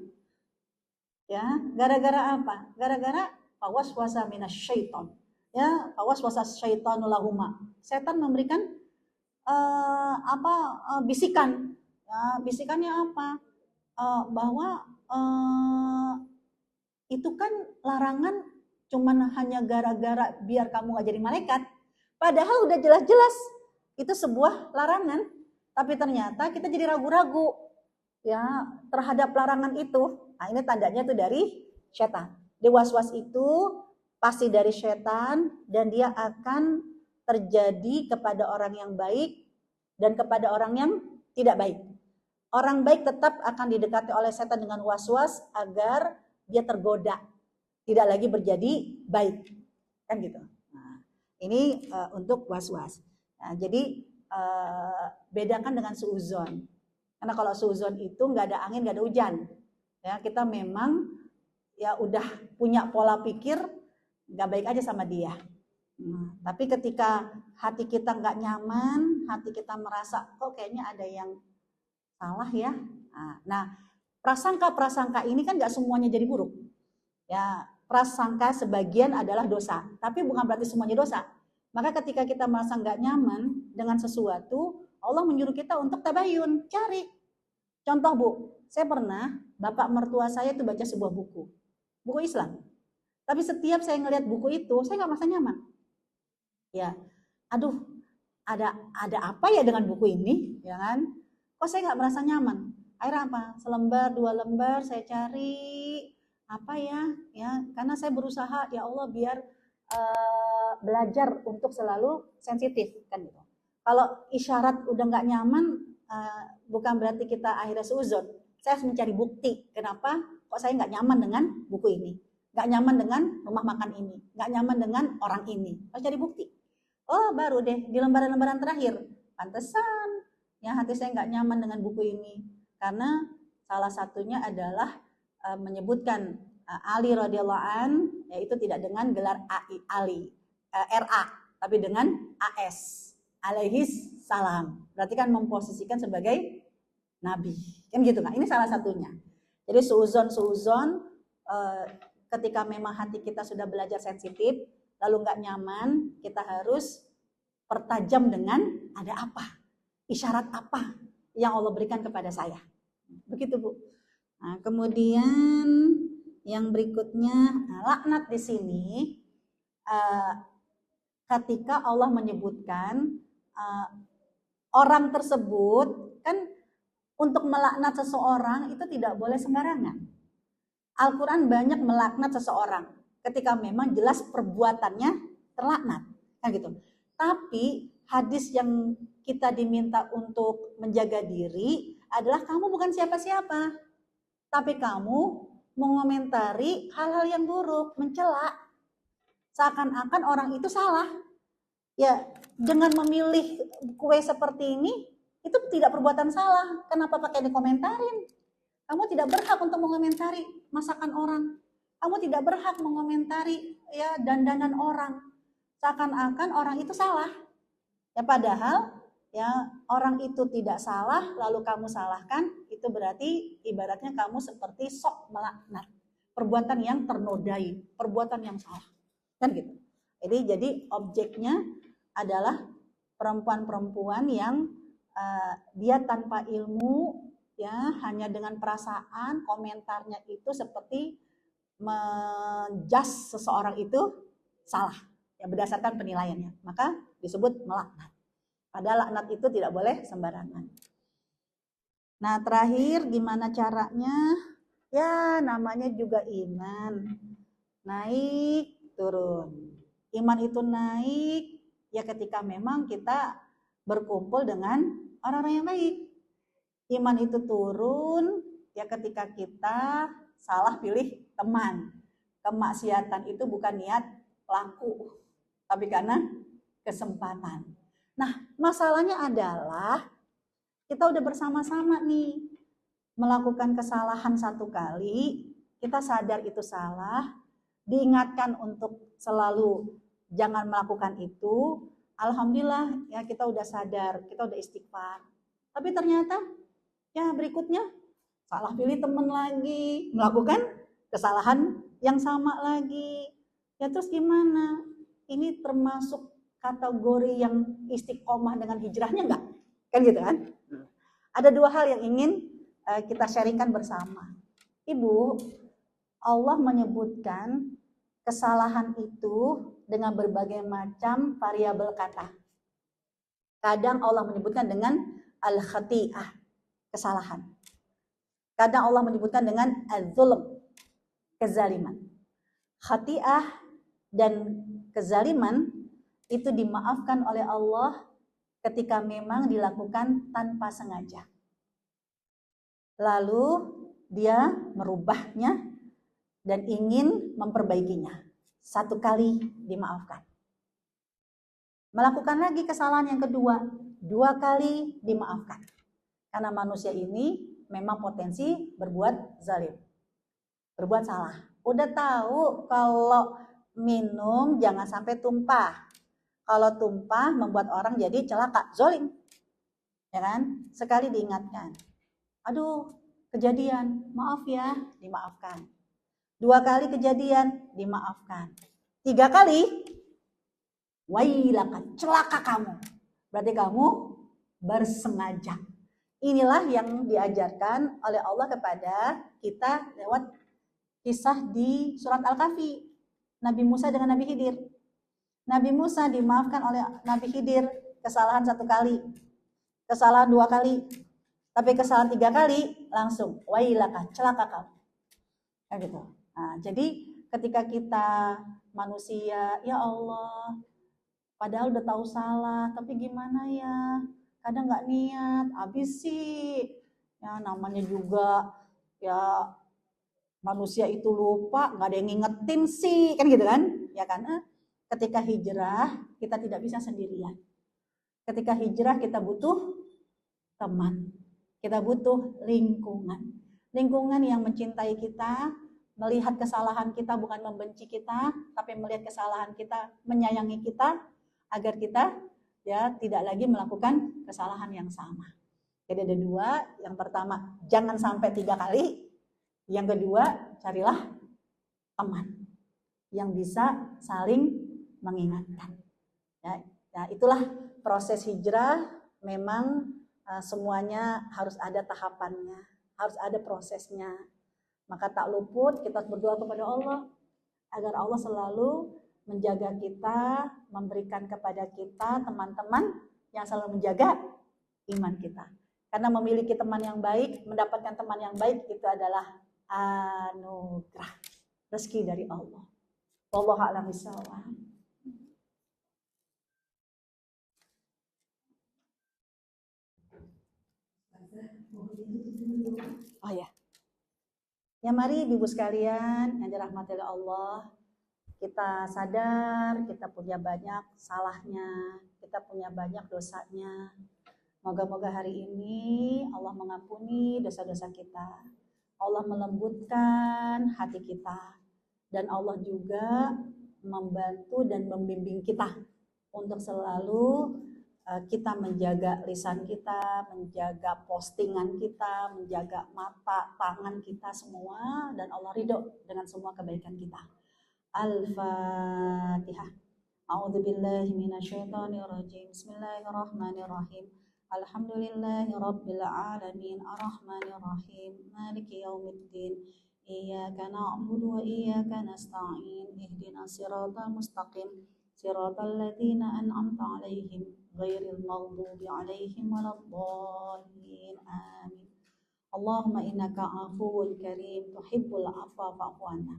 Ya, gara-gara apa? Gara-gara fawaswasa minasyaiton. Ya, fawaswasa syaitanu lahuma. Setan memberikan bisikan. Ya, bisikannya apa? Bahwa itu kan larangan cuman hanya gara-gara biar kamu gak jadi malaikat. Padahal udah jelas-jelas itu sebuah larangan, tapi ternyata kita jadi ragu-ragu ya terhadap larangan itu. Nah, ini tandanya tuh dari setan. Di was-was itu pasti dari setan dan dia akan terjadi kepada orang yang baik dan kepada orang yang tidak baik. Orang baik tetap akan didekati oleh setan dengan was-was agar dia tergoda, tidak lagi berjadi baik. Kan gitu. Ini untuk was-was. Nah, jadi bedakan dengan suuzon. Karena kalau suuzon itu nggak ada angin, nggak ada hujan. Ya, kita memang ya udah punya pola pikir nggak baik aja sama dia. Tapi ketika hati kita nggak nyaman, hati kita merasa kok kayaknya ada yang salah ya. Nah, prasangka-prasangka ini kan nggak semuanya jadi buruk. Ya, prasangka sebagian adalah dosa, tapi bukan berarti semuanya dosa. Maka ketika kita merasa nggak nyaman dengan sesuatu, Allah menyuruh kita untuk tabayun, cari. Contoh Bu, saya pernah, bapak mertua saya itu baca sebuah buku Islam. Tapi setiap saya ngelihat buku itu, saya nggak merasa nyaman. Ya, aduh, ada apa ya dengan buku ini, ya kan? Kok saya nggak merasa nyaman? Akhirnya apa? Selembar, 2 lembar saya cari. Apa ya karena saya berusaha ya Allah biar belajar untuk selalu sensitif kan gitu. Kalau isyarat udah nggak nyaman bukan berarti kita akhirnya suuzon. Saya harus mencari bukti kenapa kok saya nggak nyaman dengan buku ini, nggak nyaman dengan rumah makan ini, nggak nyaman dengan orang ini. Harus cari bukti. Oh baru deh di lembaran-lembaran terakhir pantesan ya hati saya nggak nyaman dengan buku ini karena salah satunya adalah menyebutkan Ali radhiyallahu an, yaitu tidak dengan gelar Ali, RA, tapi dengan AS, alaihis salam. Berarti kan memposisikan sebagai nabi, kan gitu kan? Ini salah satunya. Jadi suuzon ketika memang hati kita sudah belajar sensitif, lalu nggak nyaman, kita harus pertajam dengan ada apa, isyarat apa yang Allah berikan kepada saya. Begitu Bu. Nah, kemudian yang berikutnya laknat di sini ketika Allah menyebutkan orang tersebut kan untuk melaknat seseorang itu tidak boleh sembarangan. Al-Quran banyak melaknat seseorang ketika memang jelas perbuatannya terlaknat kan gitu. Tapi hadis yang kita diminta untuk menjaga diri adalah kamu bukan siapa-siapa. Tapi kamu mengomentari hal-hal yang buruk, mencela. Seakan-akan orang itu salah. Ya, dengan memilih kue seperti ini, itu tidak perbuatan salah. Kenapa pakai dikomentarin? Kamu tidak berhak untuk mengomentari masakan orang. Kamu tidak berhak mengomentari ya dandanan orang. Seakan-akan orang itu salah. Ya padahal ya orang itu tidak salah lalu kamu salahkan, itu berarti ibaratnya kamu seperti sok melaknat, perbuatan yang ternodai, perbuatan yang salah, kan gitu. Jadi objeknya adalah perempuan-perempuan yang dia tanpa ilmu, ya hanya dengan perasaan, komentarnya itu seperti menjas seseorang itu salah, ya berdasarkan penilaiannya, maka disebut melaknat. Padahal laknat itu tidak boleh sembarangan. Nah terakhir gimana caranya? Ya namanya juga iman, naik turun. Iman itu naik ya ketika memang kita berkumpul dengan orang-orang yang baik. Iman itu turun ya ketika kita salah pilih teman. Kemaksiatan itu bukan niat pelaku, tapi karena kesempatan. Nah, masalahnya adalah kita udah bersama-sama nih melakukan kesalahan satu kali, kita sadar itu salah, diingatkan untuk selalu jangan melakukan itu. Alhamdulillah ya kita udah sadar, kita udah istighfar. Tapi ternyata ya berikutnya salah pilih teman lagi, melakukan kesalahan yang sama lagi. Ya terus gimana? Ini termasuk kategori yang istiqomah dengan hijrahnya enggak? Kan gitu kan? Ada dua hal yang ingin kita sharingkan bersama. Ibu, Allah menyebutkan kesalahan itu dengan berbagai macam variabel kata. Kadang Allah menyebutkan dengan al-khati'ah, kesalahan. Kadang Allah menyebutkan dengan al-zulm, kezaliman. Khati'ah dan kezaliman itu dimaafkan oleh Allah ketika memang dilakukan tanpa sengaja. Lalu dia merubahnya dan ingin memperbaikinya. Satu kali dimaafkan. Melakukan lagi kesalahan yang kedua, 2 kali dimaafkan. Karena manusia ini memang potensi berbuat zalim, berbuat salah. Udah tahu kalau minum jangan sampai tumpah. Kalau tumpah membuat orang jadi celaka, zalim. Ya kan? Sekali diingatkan. Aduh, kejadian, maaf ya, dimaafkan. 2 kali kejadian, dimaafkan. 3 kali, wailakan, celaka kamu. Berarti kamu bersengaja. Inilah yang diajarkan oleh Allah kepada kita lewat kisah di surat Al-Kahfi. Nabi Musa dengan Nabi Khidir. Nabi Musa dimaafkan oleh Nabi Khidir kesalahan 1 kali, kesalahan 2 kali, tapi kesalahan 3 kali langsung wailaka, celaka kamu. Kayak gitu. Nah, jadi ketika kita manusia, ya Allah, padahal udah tahu salah, tapi gimana ya? Kadang nggak niat, habis sih. Ya namanya juga ya manusia itu lupa, nggak ada yang ngingetin sih, kan gitu kan? Ya kan? Ketika hijrah, kita tidak bisa sendirian. Ketika hijrah, kita butuh teman. Kita butuh lingkungan. Lingkungan yang mencintai kita, melihat kesalahan kita bukan membenci kita, tapi melihat kesalahan kita, menyayangi kita, agar kita ya tidak lagi melakukan kesalahan yang sama. Jadi ada 2, yang pertama jangan sampai 3 kali, yang kedua carilah teman yang bisa saling mengingatkan. Ya, itulah proses hijrah. Memang semuanya harus ada tahapannya, harus ada prosesnya. Maka tak luput kita berdoa kepada Allah agar Allah selalu menjaga kita, memberikan kepada kita teman-teman yang selalu menjaga iman kita. Karena memiliki teman yang baik, mendapatkan teman yang baik itu adalah anugerah, rezeki dari Allah. Wallahu a'lam bishawab. Oh ya. Ya mari Ibu sekalian yang dirahmati oleh Allah, kita sadar kita punya banyak salahnya, kita punya banyak dosanya. Moga-moga hari ini Allah mengampuni dosa-dosa kita. Allah melembutkan hati kita. Dan Allah juga membantu dan membimbing kita untuk selalu kita menjaga lisan kita, menjaga postingan kita, menjaga mata, tangan kita semua, dan Allah ridho dengan semua kebaikan kita. Al-Fatihah. A'udzubillahi minasyaitonirrajim. Bismillahirrahmanirrahim. Alhamdulillahirabbil alamin, arrahmanirrahim, maliki yaumiddin. Iyyaka na'budu wa iyyaka nasta'in. Ihdinas siratal mustaqim. Siratal ladzina an'amta 'alaihim ghairil maghdubi 'alaihim waladdallin. Amin. Allahumma innaka 'afuwun karim tuhibbul 'afwa fa'fu 'anna.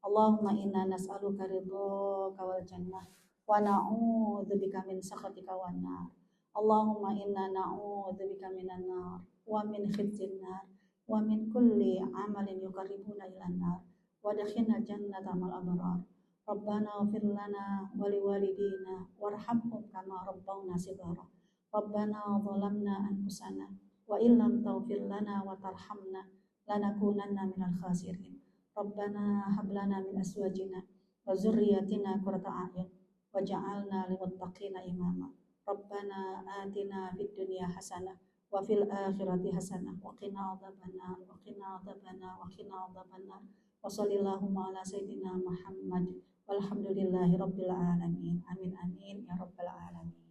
Allahumma inna nas'aluka ridhaka wal jannah wa na'udzubika min sakhatika wan nar. Allahumma inna na'udzubika minan nar wa min khizyin nar wa min kulli 'amalin yuqarribuna ilan nar wa adkhilna jannata ma'al abrar. Rabbana ighfir lana wa liwalidina warhamhum kama rabbawna shighara. Rabbana zalamna anfusana wa illam taghfir lana wa tarhamna lanakunanna minal khasirin. Rabbana hab lana min azwajina wa dzurriyyatina qurrata a'yun waj'alna lil muttaqina imama. Rabbana atina fid dunya hasanah wa fil akhirati hasanah wa qina adzabannar wa qina adzabannar wa qina adzabannar. Wa sallallahu ala sayyidina Muhammad walhamdulillahi rabbil alamin. Amin amin ya rabbal alamin.